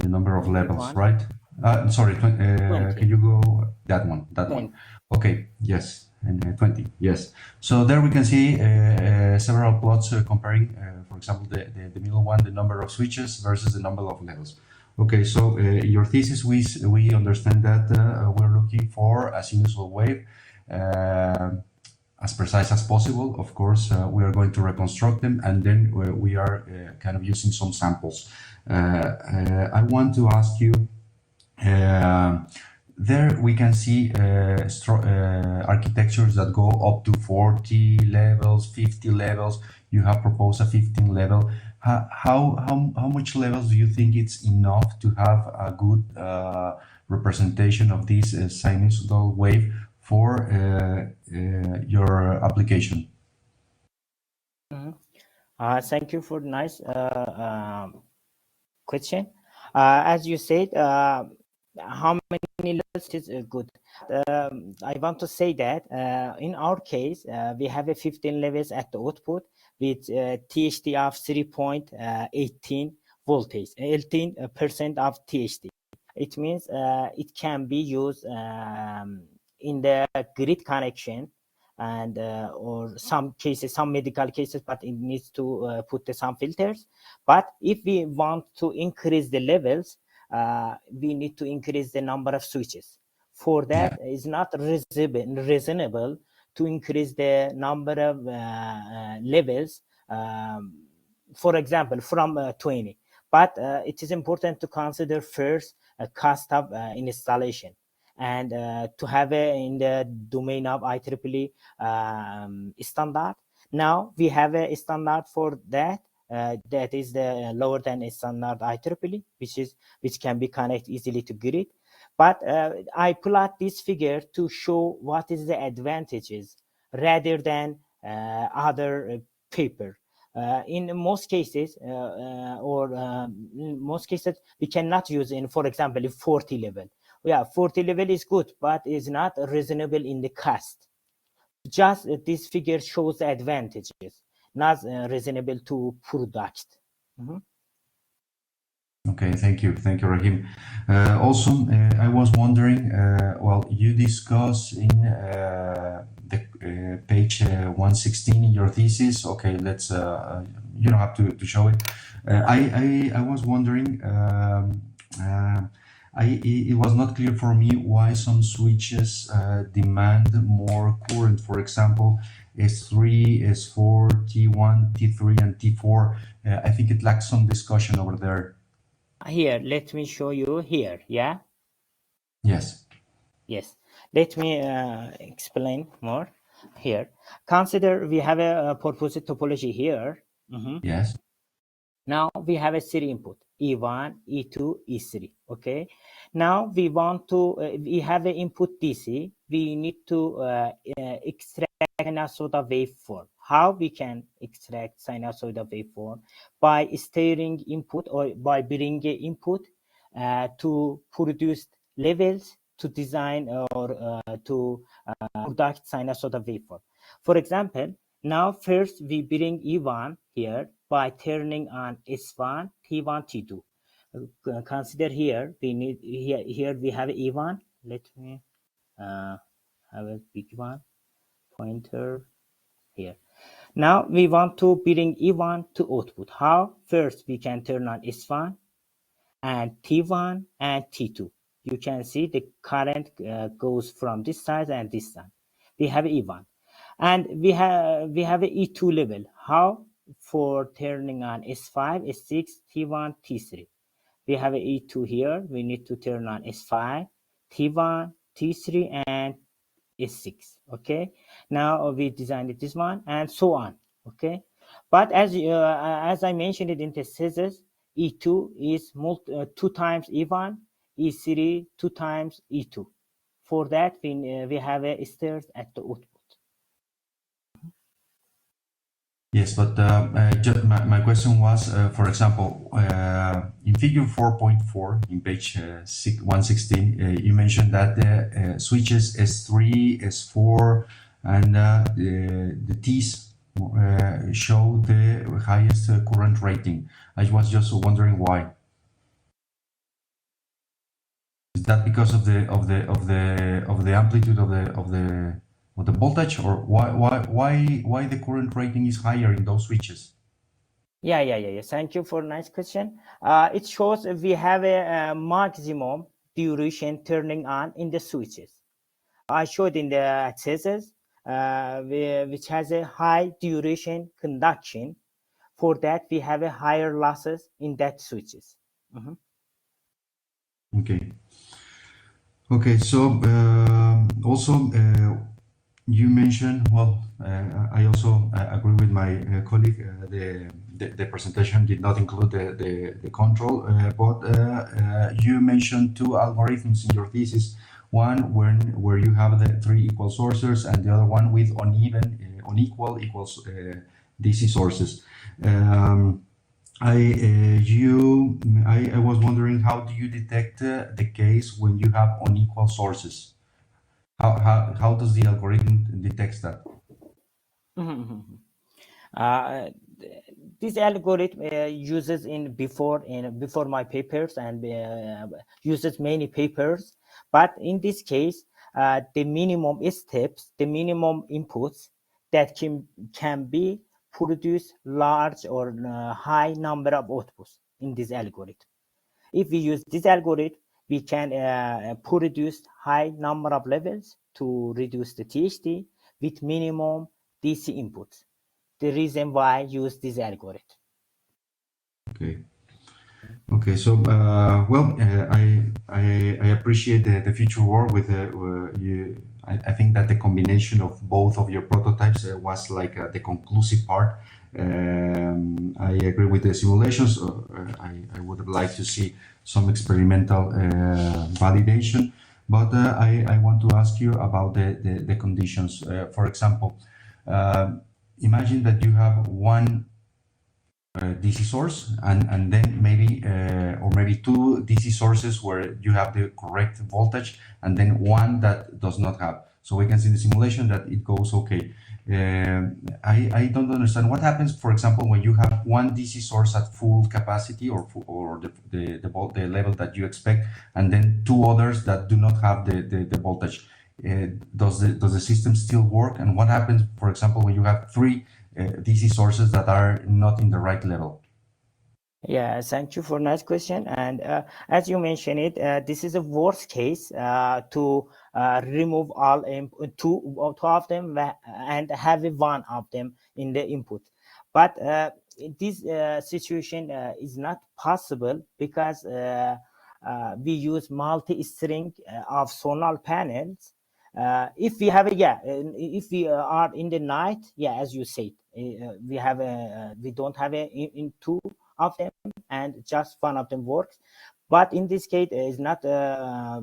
number of levels, 21. right? Sorry, 20. can you go that one? That 20. one. Okay, yes, and 20, yes. So there we can see several plots comparing, for example, the middle one, the number of switches versus the number of levels. Okay, so your thesis, we understand that we're looking for a sinusoidal wave as precise as possible. Of course, we are going to reconstruct them, and then we are kind of using some samples. I want to ask you, there we can see architectures that go up to 40 levels, 50 levels. You have proposed a 15 level. How much levels do you think it's enough to have a good representation of this sinusoidal wave for your application? Thank you for the nice question. As you said, how many levels is good? I want to say that in our case, we have a 15 levels at the output with THD of 3.18 voltage, 18% of THD. It means it can be used in the grid connection and or some cases, some medical cases, but it needs to put some filters. But if we want to increase the levels, we need to increase the number of switches. For that, it's not reasonable to increase the number of levels, for example, from 20. But it is important to consider first cost of installation, and to have it in the domain of IEEE standard. Now we have a standard for that. That is the lower than standard IEEE, which can be connected easily to grid. But I plot this figure to show what is the advantages rather than other paper. In most cases, most cases, we cannot use in, for example, 40 level. Yeah, 40 level is good, but is not reasonable in the cost. Just this figure shows the advantages, not reasonable to product. Okay, thank you, Rahim. Also, I was wondering, well, you discuss in the page 116 in your thesis. Okay, let's, you don't have to show it. I was wondering, it was not clear for me why some switches demand more current. For example, S3, S4, T1, T3, and T4. I think it lacks some discussion over there. Here, let me show you here. Yeah. Yes. Let me explain more here. Consider we have a purpose topology here. Yes. Now we have a 3 input. E1, E2, E3. Okay. Now we want to, we have an input DC. We need to extract sinusoidal waveform. How we can extract sinusoidal waveform? By steering input or by bringing input to produce levels to design or to product sinusoidal waveform. For example, now first we bring E1 here by turning on S1, T1, T2. Consider here we need here we have E1. Let me have a big one pointer here. Now we want to bring E1 to output. How? First we can turn on S1 and T1 and T2. You can see the current goes from this side and this side. We have E1 and we have a E2 level. How? For turning on S5, S6, T1, T3. We have a E2 here. We need to turn on S5, T1, T3, and S6. Okay. Now we designed this one and so on. Okay. But as I mentioned it in the thesis, E2 is 2 times E1, E3 2 times E2. For that, we have a stairs at the output. Yes, but just my question was, for example, in figure 4.4 in page 116, you mentioned that the switches S3, S4, and the T's show the highest current rating. I was just wondering why. Is that because of the amplitude of the voltage, or why the current rating is higher in those switches? Yeah. Thank you for a nice question. It shows we have a maximum duration turning on in the switches. I showed in the thesis, which has a high duration conduction. For that, we have a higher losses in that switches. Okay. So also you mentioned, well, I also agree with my colleague. The presentation did not include the control, but you mentioned 2 algorithms in your thesis. One where you have the 3 equal sources, and the other one with unequal DC sources. I was wondering, how do you detect the case when you have unequal sources? How does the algorithm detect that? This algorithm uses before my papers and uses many papers, but in this case, the minimum steps, the minimum inputs that can be produce large or high number of outputs in this algorithm. If we use this algorithm, we can produce high number of levels to reduce the THD with minimum DC inputs. The reason why I use this algorithm. Okay. So well, I appreciate the future work with you. I think that the combination of both of your prototypes was like the conclusive part. I agree with the simulations. I would like to see some experimental validation, but I want to ask you about the conditions. For example, imagine that you have one DC source and then maybe 2 DC sources where you have the correct voltage, and then one that does not have. So we can see in the simulation that it goes okay. I don't understand what happens, for example, when you have one DC source at full capacity or the level that you expect, and then 2 others that do not have the voltage. Does the system still work? And what happens, for example, when you have 3 DC sources that are not in the right level? Yeah, thank you for nice question. And as you mentioned it, this is a worst case to remove all two of them and have one of them in the input. But this situation is not possible because we use multi-string of zonal panels. If we have if we are in the night, as you said, we don't have in 2 of them, and just one of them works. But in this case, it is not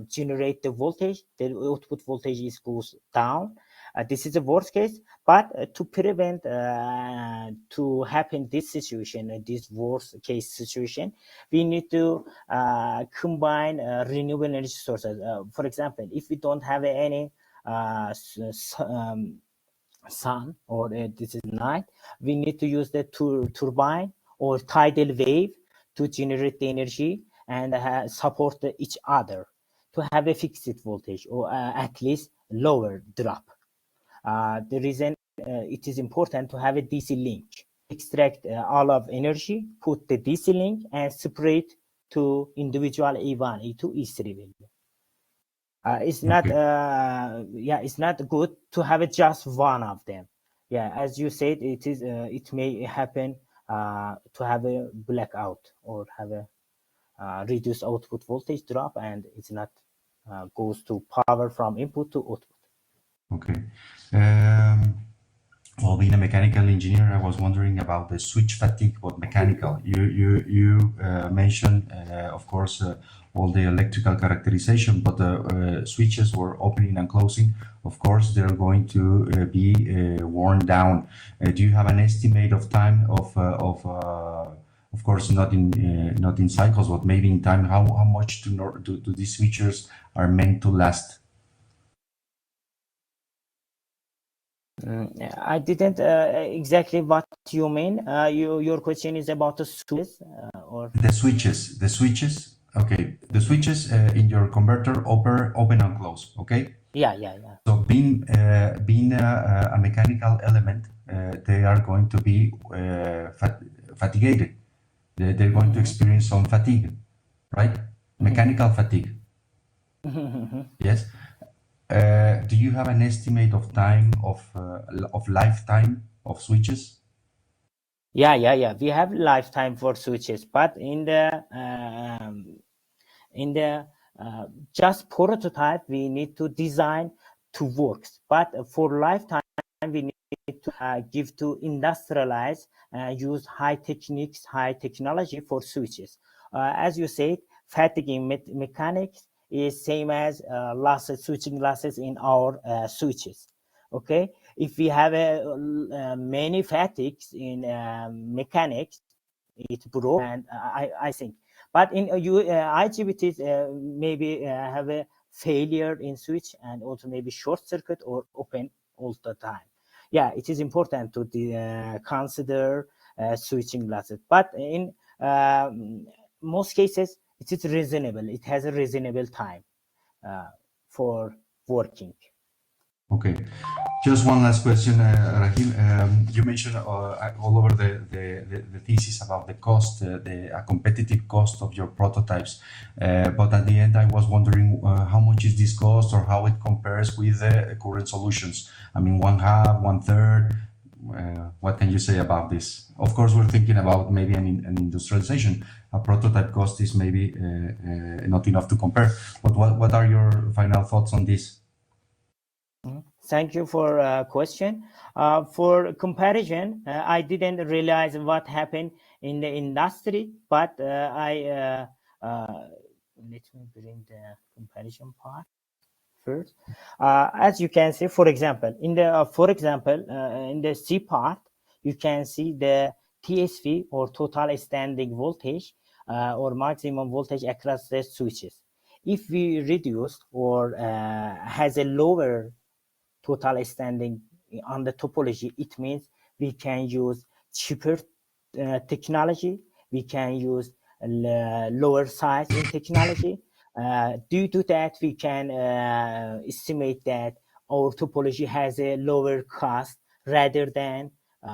generate the voltage. The output voltage goes down. This is the worst case. But to prevent to happen this situation, this worst case situation, we need to combine renewable energy sources. For example, if we don't have any sun or this is night, we need to use the turbine or tidal wave to generate the energy and support each other to have a fixed voltage or at least lower drop. The reason it is important to have a DC link. Extract all of energy, put the DC link and separate to individual E1, E2, E3 value. It's not it's not good to have just one of them. As you said, it is it may happen to have a blackout or have a reduced output voltage drop, and it's not goes to power from input to output. Okay. Well, being a mechanical engineer, I was wondering about the switch fatigue, but mechanical. You mentioned, of course, all the electrical characterization, but the switches were opening and closing. Of course, they're going to be worn down. Do you have an estimate of time of course, not in cycles, but maybe in time? How much do these switches are meant to last? I didn't exactly what you mean. Your question is about the switches or the switches. Okay, the switches in your converter open and close. Okay. Yeah. So being a mechanical element, they are going to be fatigued. They're going to experience some fatigue, right? Mechanical fatigue. Yes. Do you have an estimate of time of lifetime of switches? Yeah. We have lifetime for switches, but in the just prototype, we need to design to work. But for lifetime, we need to give to industrialize, use high techniques, high technology for switches. As you said, fatiguing mechanics is same as losses, switching losses in our switches. Okay, if we have many fatigues in mechanics, it broke, and I think. But in IGBTs, maybe have a failure in switch and also maybe short circuit or open all the time. Yeah, it is important to consider switching losses. But in most cases, it is reasonable. It has a reasonable time for working. Okay. Just one last question, Rahim. You mentioned all over the thesis about the cost, a competitive cost of your prototypes. But at the end, I was wondering how much is this cost or how it compares with the current solutions. I mean, 1/2, 1/3. What can you say about this? Of course, we're thinking about maybe an industrialization. A prototype cost is maybe not enough to compare. But what are your final thoughts on this? Thank you for question. For comparison, I didn't realize what happened in the industry, but let me bring the comparison part first. As you can see, for example, in the C part, you can see the TSV or total standing voltage or maximum voltage across the switches. If we reduce or has a lower total standing on the topology, it means we can use cheaper technology, we can use lower size in technology. Due to that, we can estimate that our topology has a lower cost rather than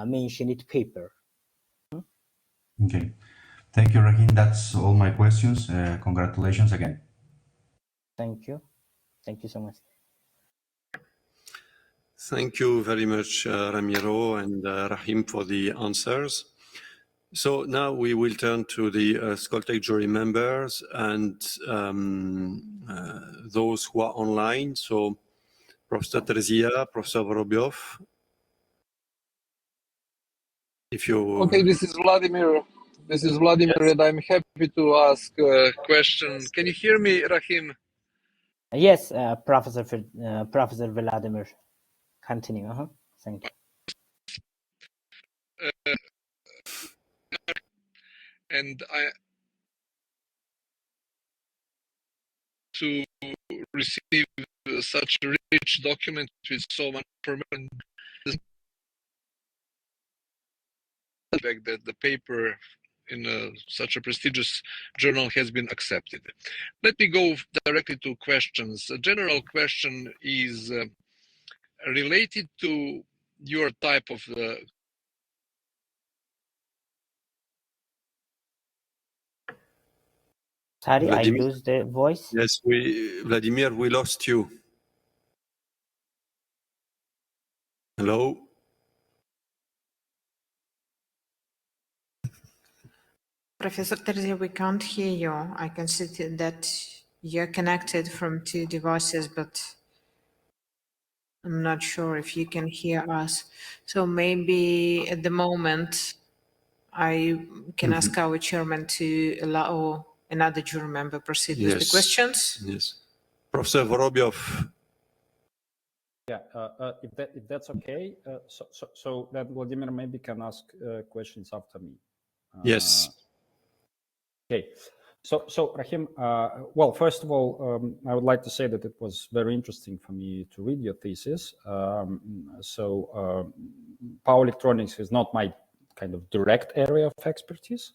mentioned paper. Okay. Thank you, Rahim. That's all my questions. Congratulations again. Thank you. Thank you so much. Thank you very much, Ramiro and Rahim, for the answers. So now we will turn to the Skoltech jury members and those who are online. So Professor Teresia, Professor Vorobyov, if you... Okay, this is Vladimir. This is Vladimir, and I'm happy to ask a question. Can you hear me, Rahim? Yes, Professor Vladimir. Continue. Thank you. And I to receive such a rich document with so much information. The fact that the paper in such a prestigious journal has been accepted. Let me go directly to questions. A general question is related to your type of Sorry, Vladimir? I lose the voice. Yes, Vladimir, we lost you. Hello? Professor Terzi, we can't hear you. I can see that you're connected from two devices, but I'm not sure if you can hear us. So maybe at the moment, I can ask our chairman to allow another jury member proceed with the questions. Yes. Professor Vorobyov. Yeah, if that's okay, so that Vladimir maybe can ask questions after me. Yes. Okay, so Rahim, well, first of all, I would like to say that it was very interesting for me to read your thesis. Power electronics is not my kind of direct area of expertise,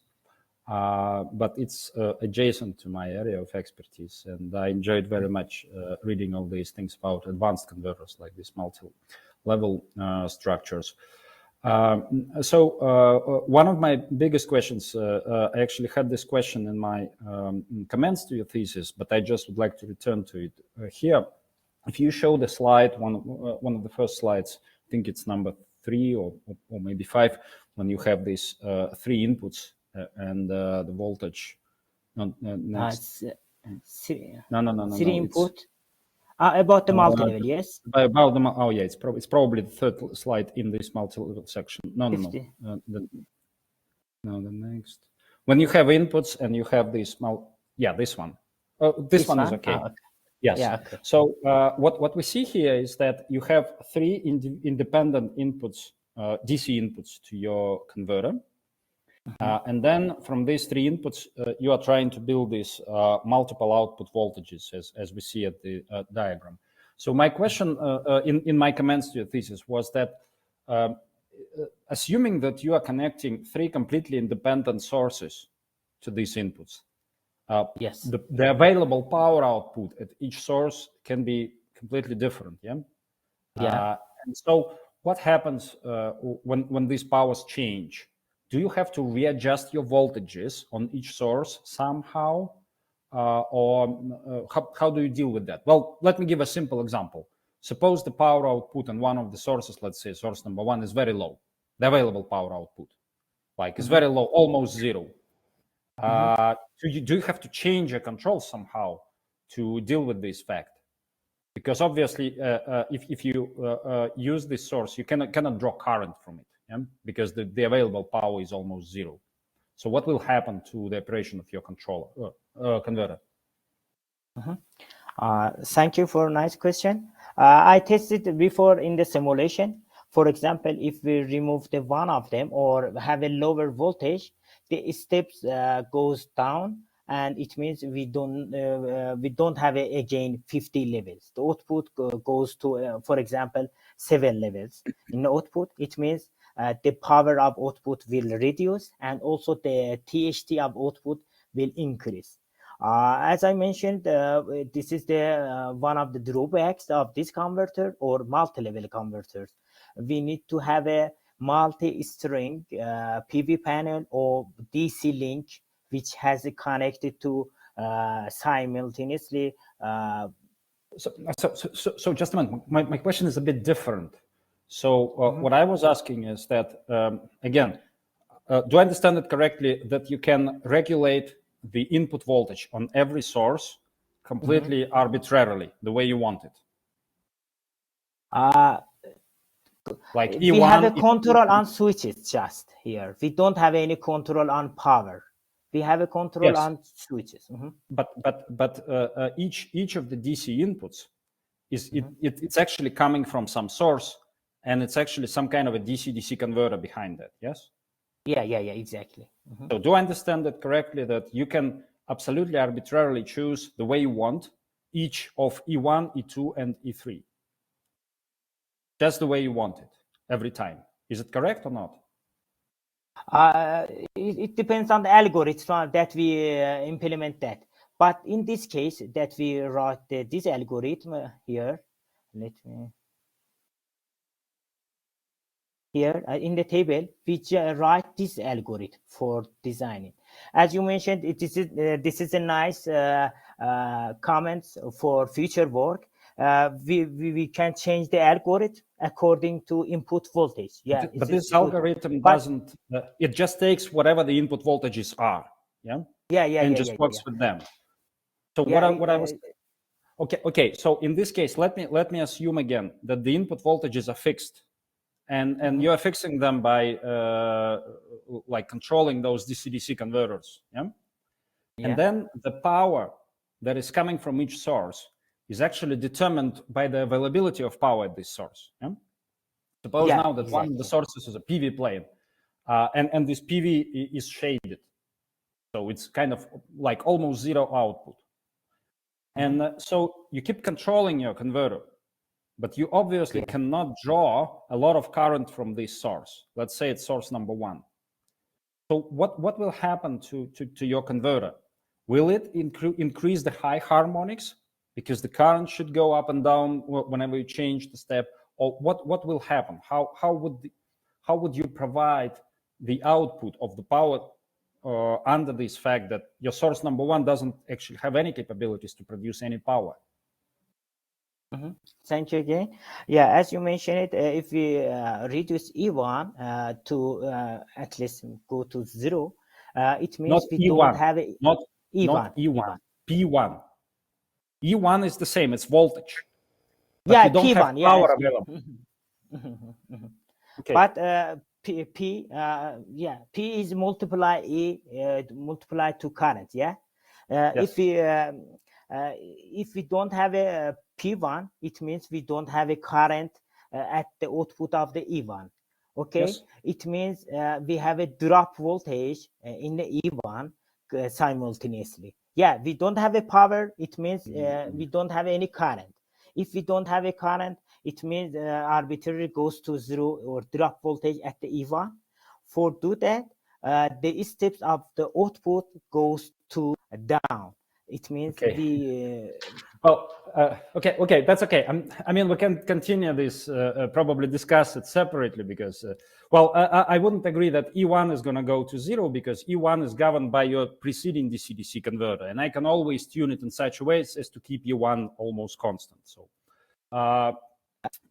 but it's adjacent to my area of expertise, and I enjoyed very much reading all these things about advanced converters like these multi-level structures. One of my biggest questions, I actually had this question in my comments to your thesis, but I just would like to return to it here. If you show the slide, one of the first slides, I think it's number 3 or maybe 5, when you have these 3 inputs and the voltage. Next. No. 3 input. About the multi-level, yes? About the, oh yeah, it's probably the 3rd slide in this multi-level section. No. The next. When you have inputs and you have this, this one. This one is okay. Okay. Yes. Yeah, okay. So what we see here is that you have 3 independent inputs, DC inputs to your converter. And then from these 3 inputs, you are trying to build these multiple output voltages as we see at the diagram. So my question in my comments to your thesis was that assuming that you are connecting 3 completely independent sources to these inputs, yes, the available power output at each source can be completely different. Yeah. And so what happens when these powers change? Do you have to readjust your voltages on each source somehow? How do you deal with that? Well, let me give a simple example. Suppose the power output on one of the sources, let's say source number 1, is very low. The available power output, like, is very low, almost 0. Do you have to change a control somehow to deal with this fact? Because obviously, if you use this source, you cannot draw current from it. Yeah? Because the available power is almost 0. So what will happen to the operation of your converter? Thank you for a nice question. I tested before in the simulation. For example, if we remove the one of them or have a lower voltage, the steps goes down, and it means we don't have again 50 levels. The output goes to, for example, 7 levels. In the output, it means the power of output will reduce, and also the THT of output will increase. As I mentioned, this is the one of the drawbacks of this converter or multi-level converters. We need to have a multi-string PV panel or DC link which has connected to simultaneously. So just a minute. My question is a bit different. So what I was asking is that, again, do I understand it correctly that you can regulate the input voltage on every source completely arbitrarily, the way you want it? Like we E1, have a control on switches just here. We don't have any control on power. We have a control Yes. on switches. But each of the DC inputs is it's actually coming from some source, and it's actually some kind of a DC-DC converter behind that. Yes. Yeah, exactly. So do I understand that correctly? That you can absolutely arbitrarily choose the way you want each of E1, E2, and E3. Just the way you want it every time. Is it correct or not? It depends on the algorithm that we implement that. But in this case, that we write this algorithm here. Let me. Here in the table, we write this algorithm for designing. As you mentioned, this is a nice comments for future work. We can change the algorithm according to input voltage. Yeah, but this algorithm doesn't. It just takes whatever the input voltages are. Yeah. And just works with them. So what I was. Okay. So in this case, let me assume again that the input voltages are fixed. And you are fixing them by like controlling those DC-DC converters, yeah? And then the power that is coming from each source is actually determined by the availability of power at this source. Yeah? Suppose now that one of the sources is a PV plane, and this PV is shaded, so it's kind of like almost zero output. And so you keep controlling your converter. But you obviously cannot draw a lot of current from this source. Let's say it's source number 1. So what will happen to your converter? Will it increase the high harmonics because the current should go up and down whenever you change the step? Or what will happen? How would you provide the output of the power under this fact that your source number 1 doesn't actually have any capabilities to produce any power? Thank you again. Yeah, as you mentioned it, if we reduce E1 to at least go to 0, it means not we E1, don't have a not E1. Not E1, P1. E1 is the same; it's voltage. But Yeah, you don't P1. have power available. Okay. But P is multiply E multiply to current. Yeah. Yes. If we don't have a P1, it means we don't have a current at the output of the E1. Okay. Yes. It means we have a drop voltage in the E1 simultaneously. Yeah, we don't have a power. It means we don't have any current. If we don't have a current, it means arbitrarily goes to 0 or drop voltage at the E1. For do that, the steps of the output goes to down. It means okay, that's okay. I mean, we can continue this, probably discuss it separately because, I wouldn't agree that E1 is going to go to 0 because E1 is governed by your preceding DC-DC converter, and I can always tune it in such a way as to keep E1 almost constant. So,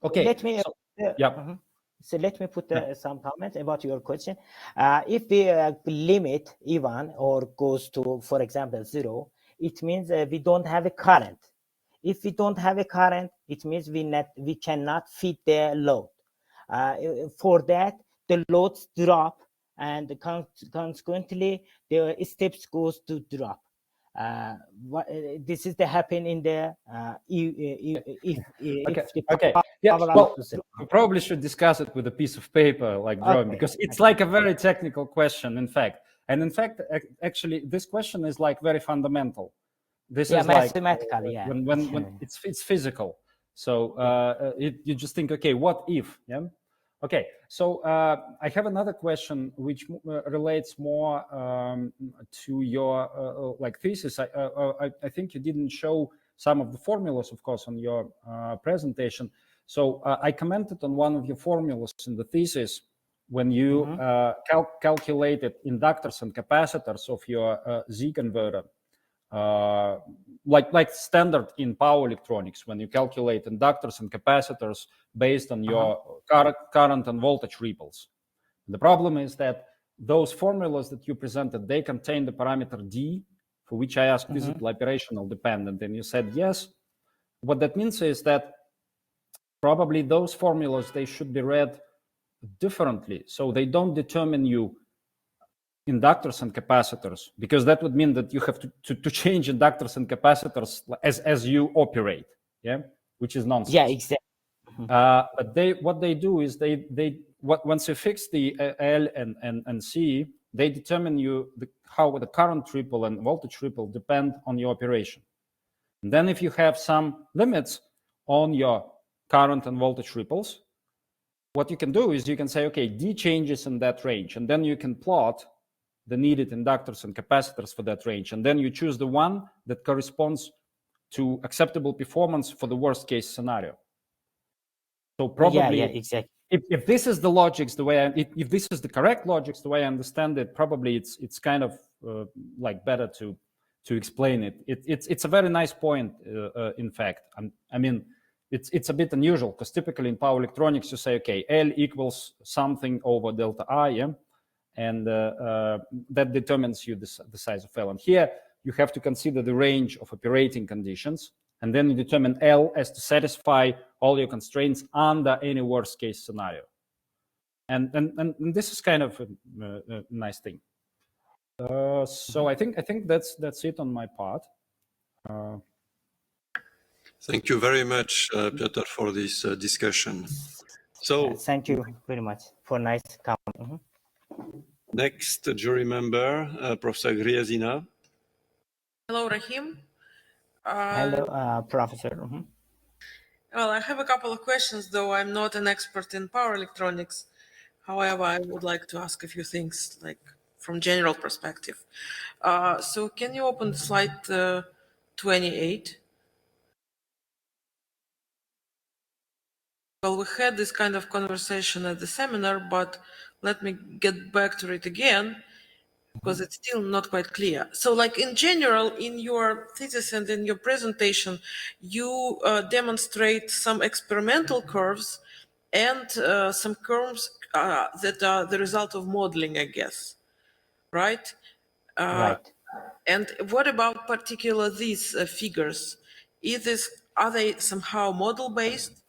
okay. Let me, So let me put some comments about your question. If we limit E1 or goes to, for example, 0, it means we don't have a current. If we don't have a current, it means we cannot feed the load. For that, the loads drop, and consequently, the steps goes to drop. This is the happen in the we probably should discuss it with a piece of paper, like drawing, because it's like a very technical question, in fact. And in fact, actually, this question is like very fundamental. This is mathematical, like, when it's physical. So you just think, okay, what if? Yeah. Okay, so I have another question which relates more to your like thesis. I think you didn't show some of the formulas, of course, on your presentation. So I commented on one of your formulas in the thesis when you calculated inductors and capacitors of your Z converter. Like standard in power electronics, when you calculate inductors and capacitors based on your current and voltage ripples. The problem is that those formulas that you presented, they contain the parameter D, for which I asked, is it operational dependent? And you said yes. What that means is that probably those formulas, they should be read differently. So they don't determine you inductors and capacitors, because that would mean that you have to change inductors and capacitors as you operate, yeah, which is nonsense. Yeah, exactly. But what they do is once you fix the L and C, they determine how the current ripple and voltage ripple depend on your operation. And then if you have some limits on your current and voltage ripples, what you can do is you can say, okay, D changes in that range, and then you can plot the needed inductors and capacitors for that range, and then you choose the one that corresponds to acceptable performance for the worst case scenario. So probably, yeah, exactly. If this is the logics, the way if this is the correct logics, the way I understand it, probably it's kind of like better to explain it. It's a very nice point, in fact. I mean, it's a bit unusual because typically in power electronics you say, okay, L equals something over delta I, yeah? And that determines you the size of L. And here you have to consider the range of operating conditions, and then you determine L as to satisfy all your constraints under any worst case scenario. And this is kind of a nice thing. So I think that's it on my part. Thank you very much, Piotr, for this discussion. So Thank you very much for nice comment. Next jury member, Professor Griazina. Hello, Rahim. Hello, Professor. Well, I have a couple of questions, though I'm not an expert in power electronics. However, I would like to ask a few things, like from general perspective. So can you open slide 28? Well, we had this kind of conversation at the seminar, but let me get back to it again, because it's still not quite clear. So like in general, in your thesis and in your presentation, you demonstrate some experimental curves and some curves that are the result of modeling, I guess, right? Right. And what about particular these figures? Are they somehow model-based,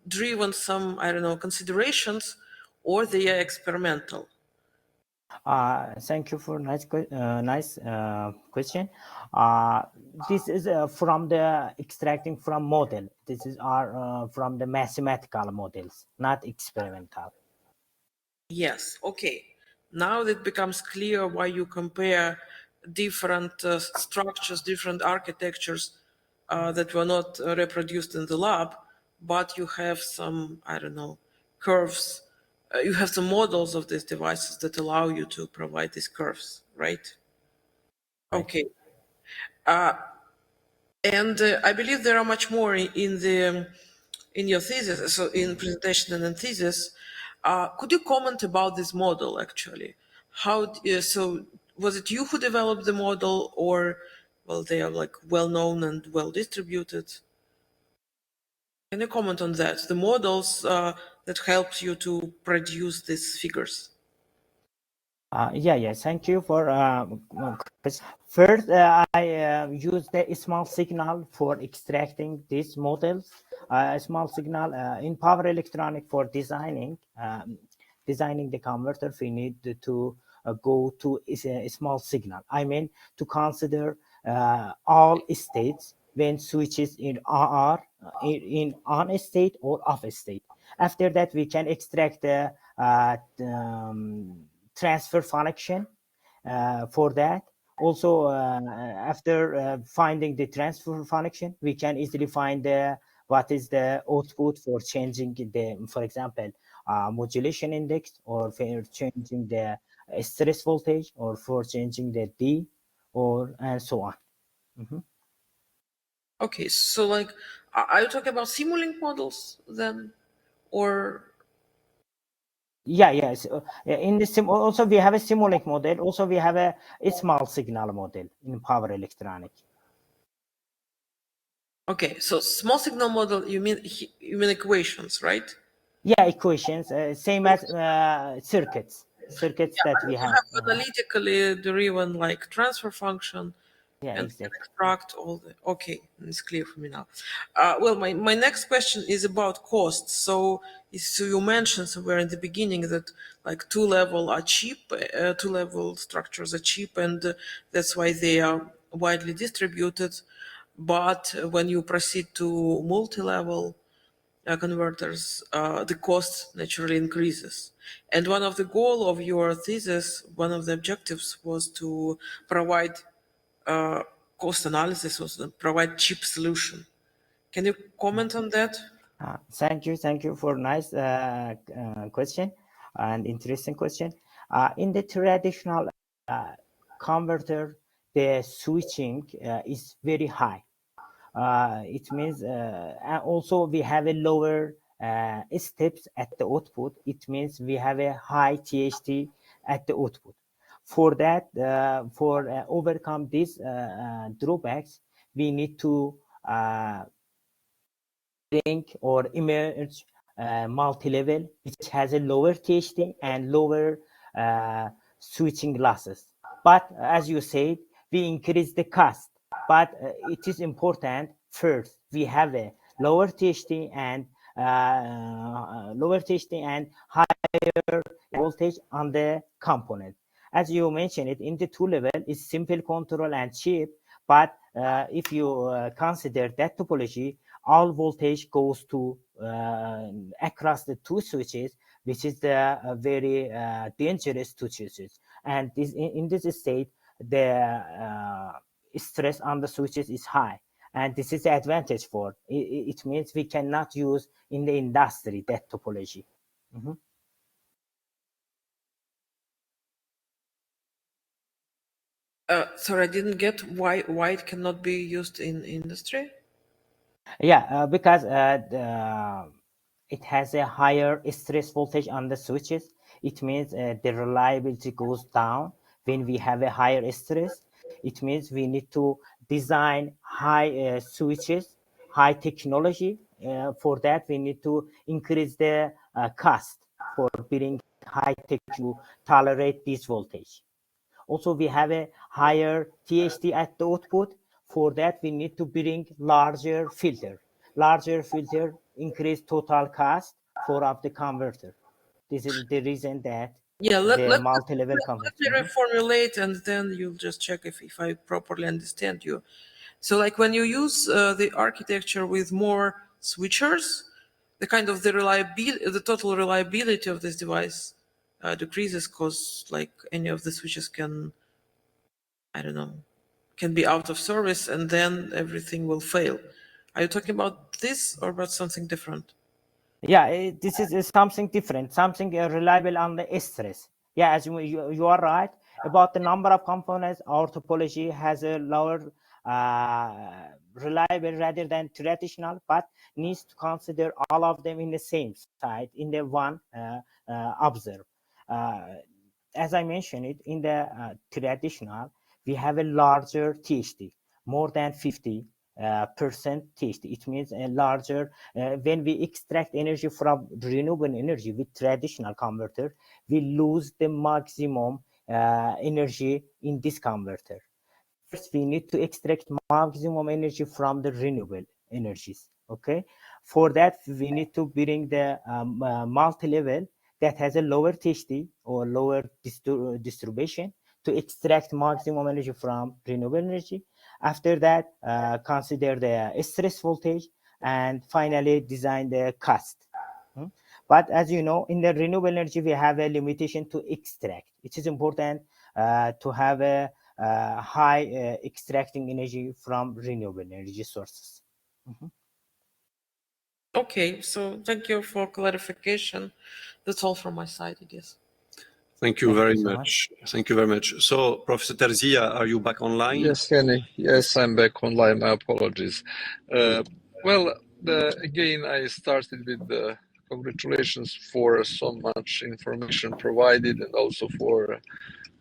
driven some, I don't know, considerations, or they are experimental? Thank you for nice question. This is from the extracting from model. This is from the mathematical models, not experimental. Yes. Okay. Now it becomes clear why you compare different structures, different architectures that were not reproduced in the lab, but you have some, I don't know, curves. You have some models of these devices that allow you to provide these curves, right? Okay. And I believe there are much more in your thesis, so in presentation and in thesis. Could you comment about this model actually? So was it you who developed the model, or well, they are like well known and well distributed? Can you comment on that? The models that helped you to produce these figures. Yeah. Thank you for first. I use the small signal for extracting these models. A small signal in power electronic for designing the converter. We need to go to a small signal. I mean to consider all states when switches in are in on a state or off a state. After that, we can extract the transfer function for that. Also, after finding the transfer function, we can easily find what is the output for changing the, for example, modulation index, or for changing the stress voltage, or for changing the D, or and so on. Okay, so like, are you talking about Simulink models then, or? Yes. In the also we have a Simulink model. Also we have a small signal model in power electronic. Okay, so small signal model, you mean equations, right? Yeah, equations, same as circuits Yeah, that we you have. have analytically driven like transfer function Yeah, and exactly. extract all the, okay, it's clear for me now. Well, my next question is about costs. So you mentioned somewhere in the beginning that like two-level are cheap, two-level structures are cheap, and that's why they are widely distributed. But when you proceed to multi-level converters, the cost naturally increases. And one of the goal of your thesis, one of the objectives was to provide cost analysis, was to provide cheap solution. Can you comment on that? Thank you for nice question and interesting question. In the traditional converter, the switching is very high. It means, and also we have a lower steps at the output. It means we have a high THD at the output. For that, for overcome these drawbacks, we need to bring or emerge multi-level, which has a lower THD and lower switching losses. But as you said, we increase the cost. But it is important first we have a lower THD and higher voltage on the component. As you mentioned, it in the two level is simple control and cheap. But if you consider that topology, all voltage goes to across the two switches, which is the very dangerous two switches. And this, in this state, the stress on the switches is high. And this is the advantage for it. It means we cannot use in the industry that topology. Mm-hmm. Sorry, I didn't get why it cannot be used in industry. Yeah, because it has a higher stress voltage on the switches. It means the reliability goes down when we have a higher stress. It means we need to design high switches, high technology. For that, we need to increase the cost for building high tech to tolerate this voltage. Also, we have a higher THD at the output. For that, we need to bring larger filter. Larger filter increase total cost for of the converter. This is the reason that Yeah, the multi-level converter. let me reformulate, and then you'll just check if I properly understand you. So, like when you use the architecture with more switchers, the kind of the total reliability of this device decreases because, like, any of the switches can, I don't know, can be out of service, and then everything will fail. Are you talking about this or about something different? Yeah, this is something different, something reliable on the stress. Yeah, as you are right about the number of components. Our topology has a lower reliable rather than traditional, but needs to consider all of them in the same site in the one observe. As I mentioned it in the traditional, we have a larger THD, more than 50% THD. It means a larger. When we extract energy from renewable energy with traditional converter, we lose the maximum energy in this converter. First, we need to extract maximum energy from the renewable energies. Okay, for that we need to bring the multi-level that has a lower THD or lower distribution to extract maximum energy from renewable energy. After that, consider the stress voltage, and finally design the cost. But as you know, in the renewable energy, we have a limitation to extract. It is important to have a high extracting energy from renewable energy sources. Okay, so thank you for clarification. That's all from my side, I guess. Thank you very much. Thank you very much. So, Professor Terzia, are you back online? Yes, Henny. Yes, I'm back online. My apologies. Well, again, I started with the congratulations for so much information provided and also for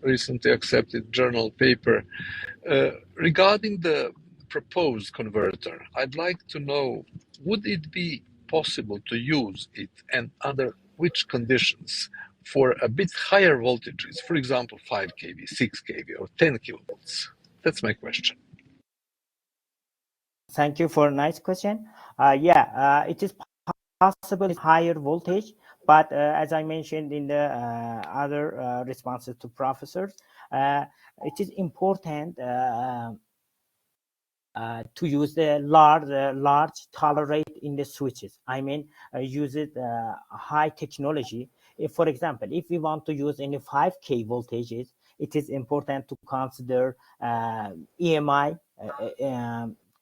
recently accepted journal paper. Regarding the proposed converter, I'd like to know, would it be possible to use it and under which conditions for a bit higher voltages, for example, 5 kV, 6 kV, or 10 kilovolts? That's my question. Thank you for a nice question. It is possible higher voltage, but as I mentioned in the other responses to professors, it is important to use the large tolerate in the switches. I mean, use it high technology. If, for example, if we want to use any 5K voltages, it is important to consider EMI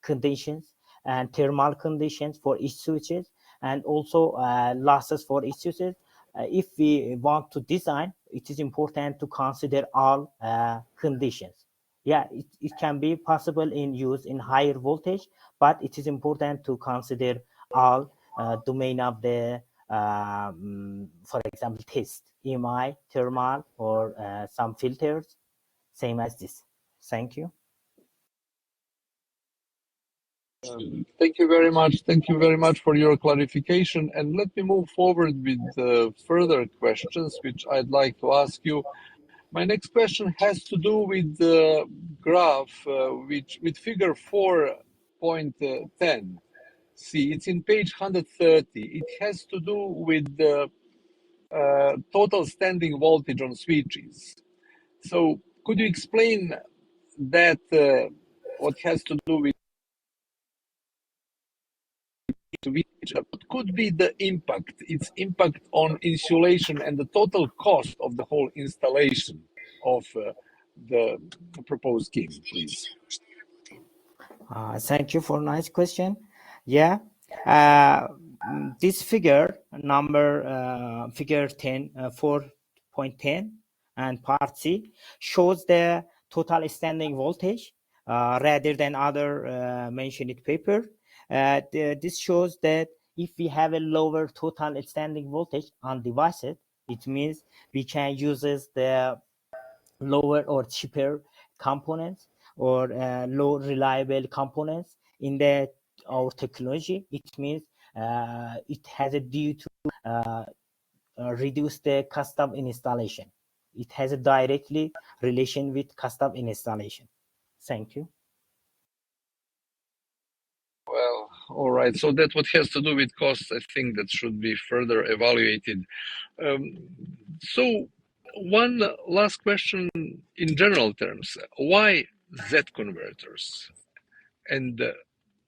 conditions and thermal conditions for each switches, and also losses for each switches. If we want to design, it is important to consider all conditions. Yeah, it can be possible in use in higher voltage, but it is important to consider all domain of the, for example, test, EMI, thermal, or some filters, same as this. Thank you. Thank you very much. Thank you very much for your clarification. And let me move forward with further questions, which I'd like to ask you. My next question has to do with the graph, with figure 4.10. See, it's in page 130. It has to do with the total standing voltage on switches. So could you explain that, what has to do with what could be the impact, its impact on insulation and the total cost of the whole installation of the proposed scheme, please? Thank you for nice question. Yeah, this figure number figure 10 4.10 and part C shows the total standing voltage rather than other mentioned paper. This shows that if we have a lower total standing voltage on devices, it means we can use the lower or cheaper components or low reliable components in our technology. It means it has a due to reduce the cost of installation. It has a directly relation with cost of installation. Thank you. Well, all right. So that what has to do with costs, I think that should be further evaluated. So one last question in general terms: why Z converters? And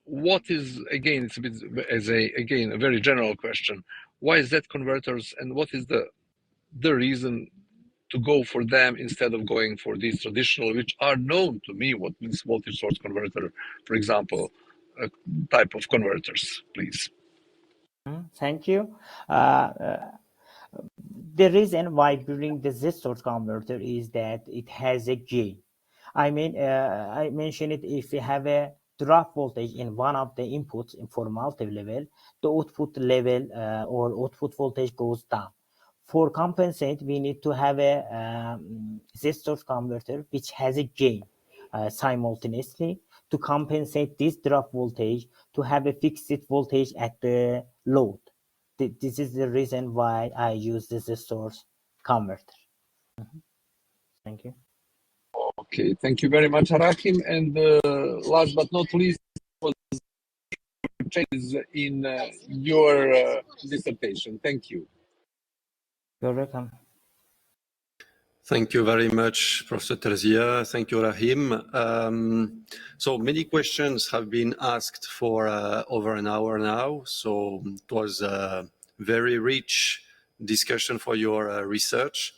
what is, again, it's a bit as a very general question: why Z converters, and what is the reason to go for them instead of going for these traditional, which are known to me, what means multi-source converter, for example, type of converters, please? Thank you. The reason why bring the Z source converter is that it has a gain. I mean, I mentioned it, if we have a drop voltage in one of the inputs for multi-level, the output level or output voltage goes down. For compensate, we need to have a Z source converter which has a gain simultaneously to compensate this drop voltage to have a fixed voltage at the load. This is the reason why I use this source converter. Thank you. Okay, thank you very much, Rahim. And last but not least, was changes in your dissertation. Thank you. You're welcome. Thank you very much, Professor Terzia. Thank you, Rahim. So many questions have been asked for over an hour now. So it was a very rich discussion for your research.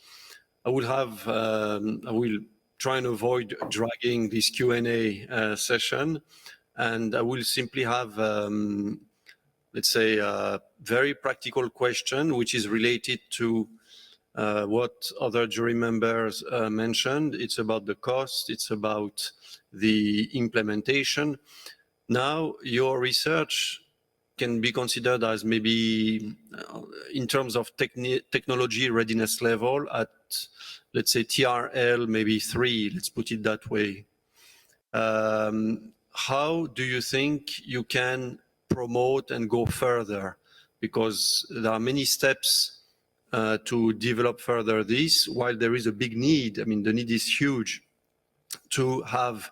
I will try and avoid dragging this Q&A session, and I will simply have, let's say, a very practical question, which is related to what other jury members mentioned. It's about the cost, it's about the implementation. Now, your research can be considered as maybe, in terms of technology readiness level, at, let's say, TRL, maybe 3, let's put it that way. How do you think you can promote and go further? Because there are many steps to develop further this, while there is a big need. I mean, the need is huge to have,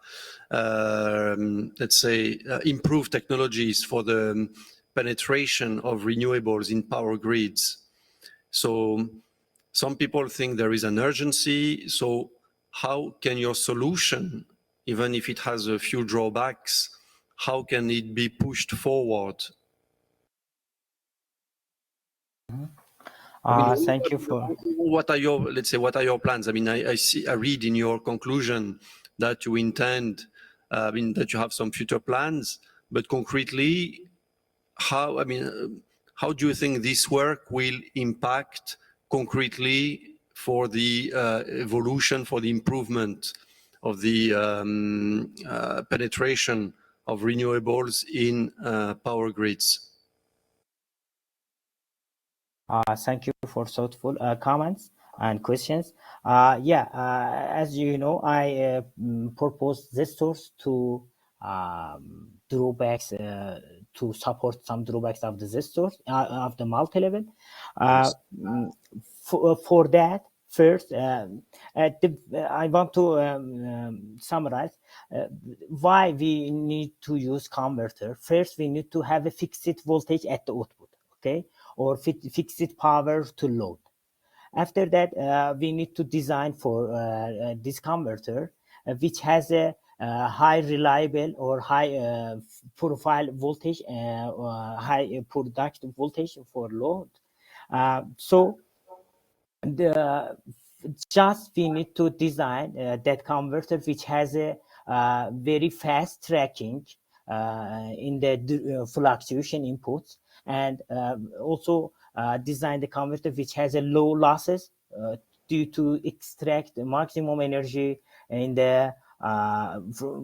let's say, improved technologies for the penetration of renewables in power grids. So some people think there is an urgency. So how can your solution, even if it has a few drawbacks, how can it be pushed forward? Thank you for. What are your, let's say, what are your plans? I mean, I read in your conclusion that you intend, that you have some future plans, but concretely, how, how do you think this work will impact concretely for the evolution, for the improvement of the penetration of renewables in power grids? Thank you for thoughtful comments and questions. As you know, I proposed this source to drawbacks to support some drawbacks of this source of the multi-level. For that, first, I want to summarize why we need to use converter. First, we need to have a fixed voltage at the output, okay, or fixed power to load. After that, we need to design for this converter, which has a high reliable or high profile voltage, high productive voltage for load. So just we need to design that converter which has a very fast tracking in the fluctuation inputs, and also design the converter which has a low losses due to extract the maximum energy in the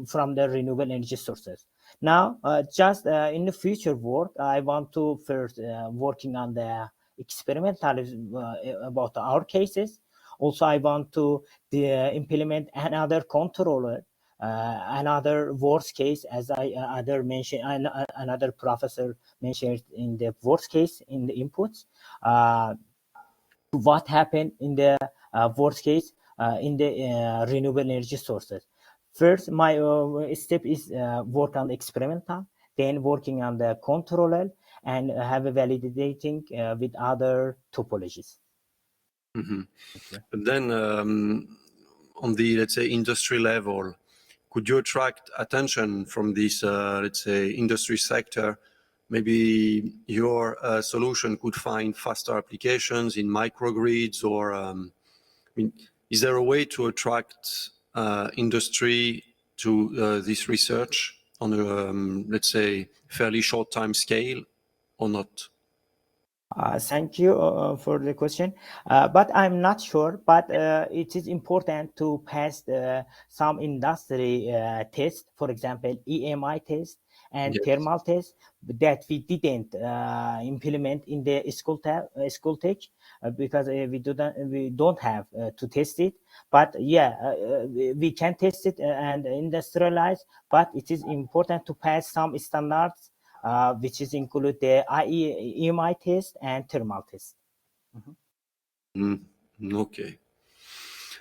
from the renewable energy sources. Now, just in the future work, I want to first working on the experimental about our cases. Also, I want to implement another controller, another worst case, as I other mentioned, another professor mentioned in the worst case in the inputs. What happened in the worst case in the renewable energy sources. First, my step is work on the experimental, then working on the controller, and have a validating with other topologies. Mm-hmm. But then on the, let's say, industry level, could you attract attention from this, let's say, industry sector? Maybe your solution could find faster applications in microgrids, or is there a way to attract industry to this research on a, let's say, fairly short time scale, or not? Thank you for the question, but I'm not sure. But it is important to pass some industry tests, for example, EMI test and thermal test that we didn't implement in the school tech because we don't have to test it. But we can test it and industrialize. But it is important to pass some standards, which is include the EMI test and thermal test. Okay.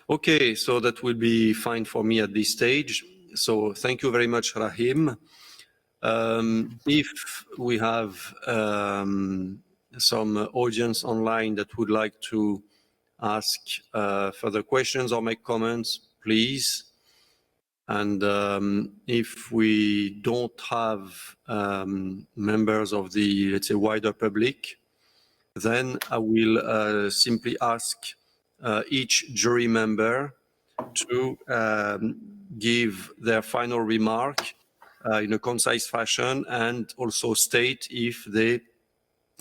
Okay, so that will be fine for me at this stage. So thank you very much, Rahim. If we have some audience online that would like to ask further questions or make comments, please. And if we don't have members of the, let's say, wider public, then I will simply ask each jury member to give their final remark in a concise fashion, and also state if they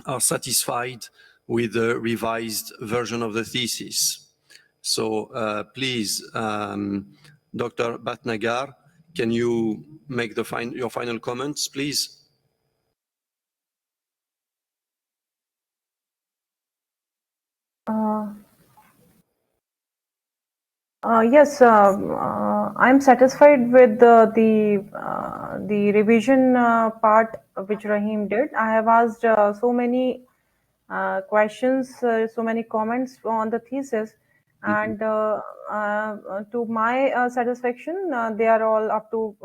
are satisfied with the revised version of the thesis. So please, Dr. Bhatnagar, can you make your final comments, please? Yes, I'm satisfied with the revision part which Rahim did. I have asked so many questions, so many comments on the thesis, and to my satisfaction, they are all up to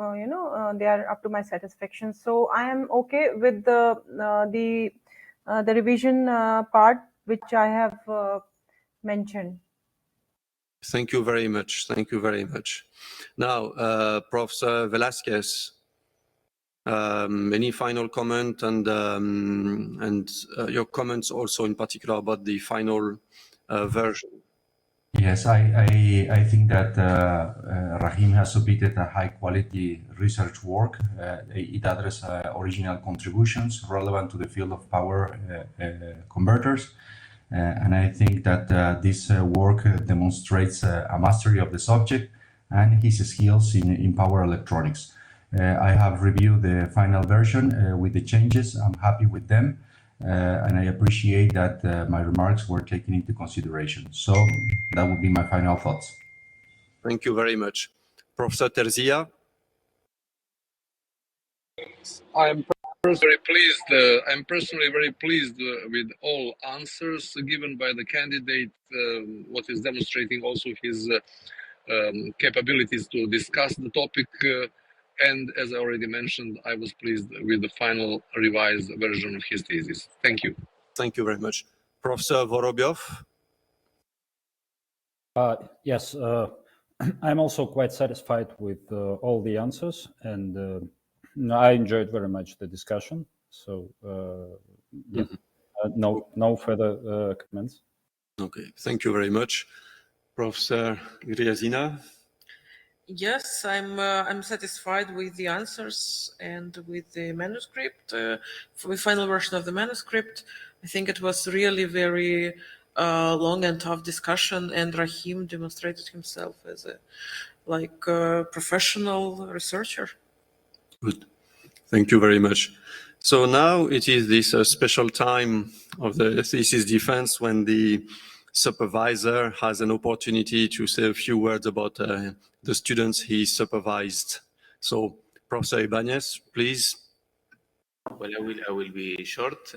they are up to my satisfaction. So I am okay with the revision part which I have mentioned. Thank you very much. Thank you very much. Now, Professor Velasquez, any final comment and your comments also in particular about the final version? Yes, I think that Rahim has submitted a high quality research work. It addresses original contributions relevant to the field of power converters. And I think that this work demonstrates a mastery of the subject and his skills in power electronics. I have reviewed the final version with the changes. I'm happy with them. And I appreciate that my remarks were taken into consideration. So that would be my final thoughts. Thank you very much. Professor Terzia? I'm personally very pleased with all answers given by the candidate, what is demonstrating also his capabilities to discuss the topic. And as I already mentioned, I was pleased with the final revised version of his thesis. Thank you. Thank you very much. Professor Vorobyov? Yes, I'm also quite satisfied with all the answers, and I enjoyed very much the discussion. So, yeah, no further comments. Okay, thank you very much. Professor Gryazina? Yes, I'm satisfied with the answers and with the manuscript. For the final version of the manuscript, I think it was really very long and tough discussion, and Rahim demonstrated himself as a professional researcher. Good. Thank you very much. So now it is this special time of the thesis defense when the supervisor has an opportunity to say a few words about the students he supervised. So, Professor Ibanez, please. Well, I will be short.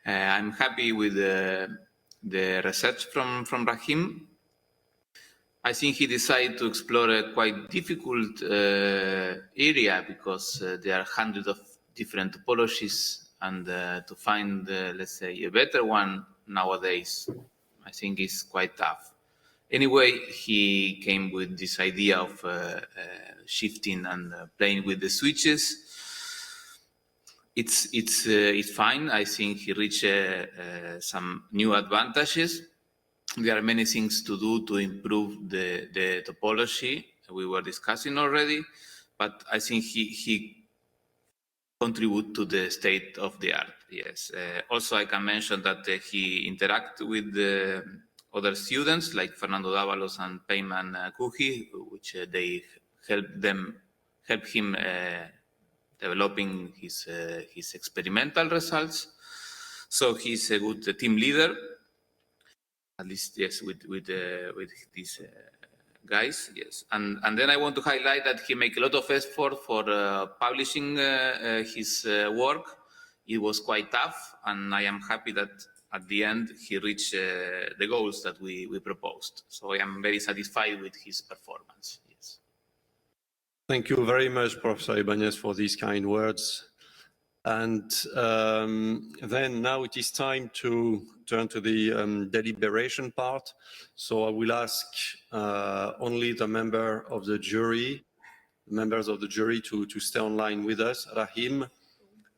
I'm happy with the research from Rahim. I think he decided to explore a quite difficult area because there are hundreds of different topologies, and to find, let's say, a better one nowadays, I think is quite tough. Anyway, he came with this idea of shifting and playing with the switches. It's fine. I think he reached some new advantages. There are many things to do to improve the topology we were discussing already, but I think he contribute to the state of the art. Yes. Also, I can mention that he interact with the other students like Fernando Dávalos and Peyman Kuhi, which they help him developing his experimental results. So he's a good team leader, at least yes, with these guys, yes. And then I want to highlight that he make a lot of effort for publishing his work. It was quite tough, and I am happy that at the end he reached the goals that we proposed. So I am very satisfied with his performance. Yes. Thank you very much, Professor Ibanez, for these kind words. And then now it is time to turn to the deliberation part. So I will ask only the members of the jury to stay online with us. Rahim,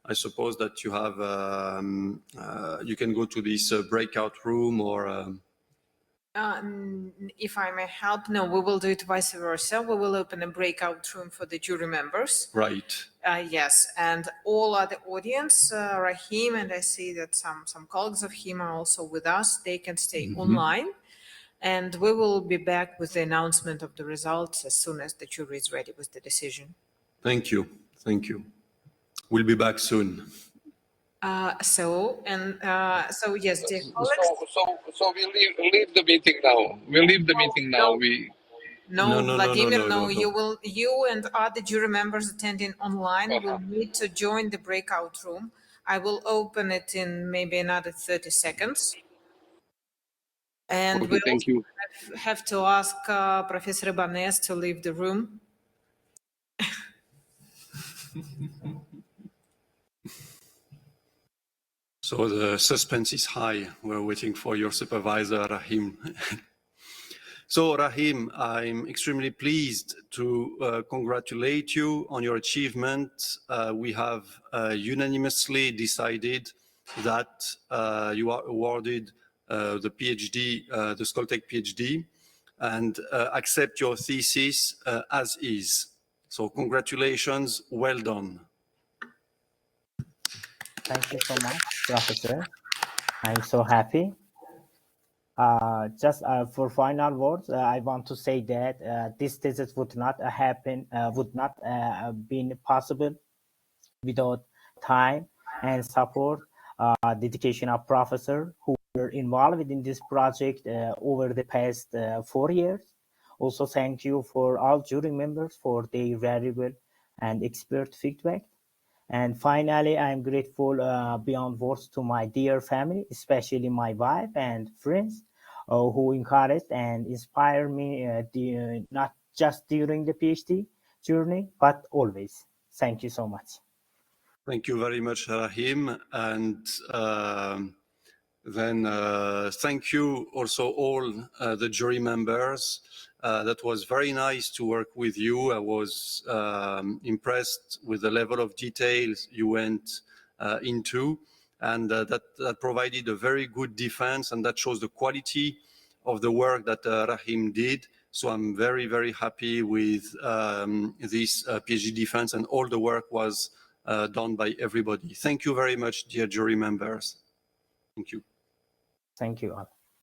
I suppose that you have, you can go to this breakout room or... If I may help, no, we will do it vice versa. We will open a breakout room for the jury members. Right. Yes, and all other audience, Rahim, and I see that some colleagues of him are also with us. They can stay online, and we will be back with the announcement of the results as soon as the jury is ready with the decision. Thank you. Thank you. We'll be back soon. So yes, dear colleagues. So we leave the meeting now. We leave the meeting now. No, Vladimir, no. You and other jury members attending online will need to join the breakout room. I will open it in maybe another 30 seconds. And Okay, we thank you. have to ask Professor Ibanez to leave the room. So the suspense is high. We're waiting for your supervisor, Rahim. So, Rahim, I'm extremely pleased to congratulate you on your achievement. We have unanimously decided that you are awarded the PhD, the Skoltech PhD, and accept your thesis as is. So, congratulations, well done. Thank you so much, Professor. I'm so happy. Just for final words, I want to say that this thesis would not been possible without time and support, dedication of professor who were involved in this project over the past 4 years. Also, thank you for all jury members for their valuable and expert feedback. And finally, I'm grateful beyond words to my dear family, especially my wife and friends who encouraged and inspired me not just during the PhD journey, but always. Thank you so much. Thank you very much, Rahim. And then thank you also all the jury members. That was very nice to work with you. I was impressed with the level of details you went into, and that provided a very good defense, and that shows the quality of the work that Rahim did. So I'm very, very happy with this PhD defense, and all the work was done by everybody. Thank you very much, dear jury members. Thank you. Thank you all.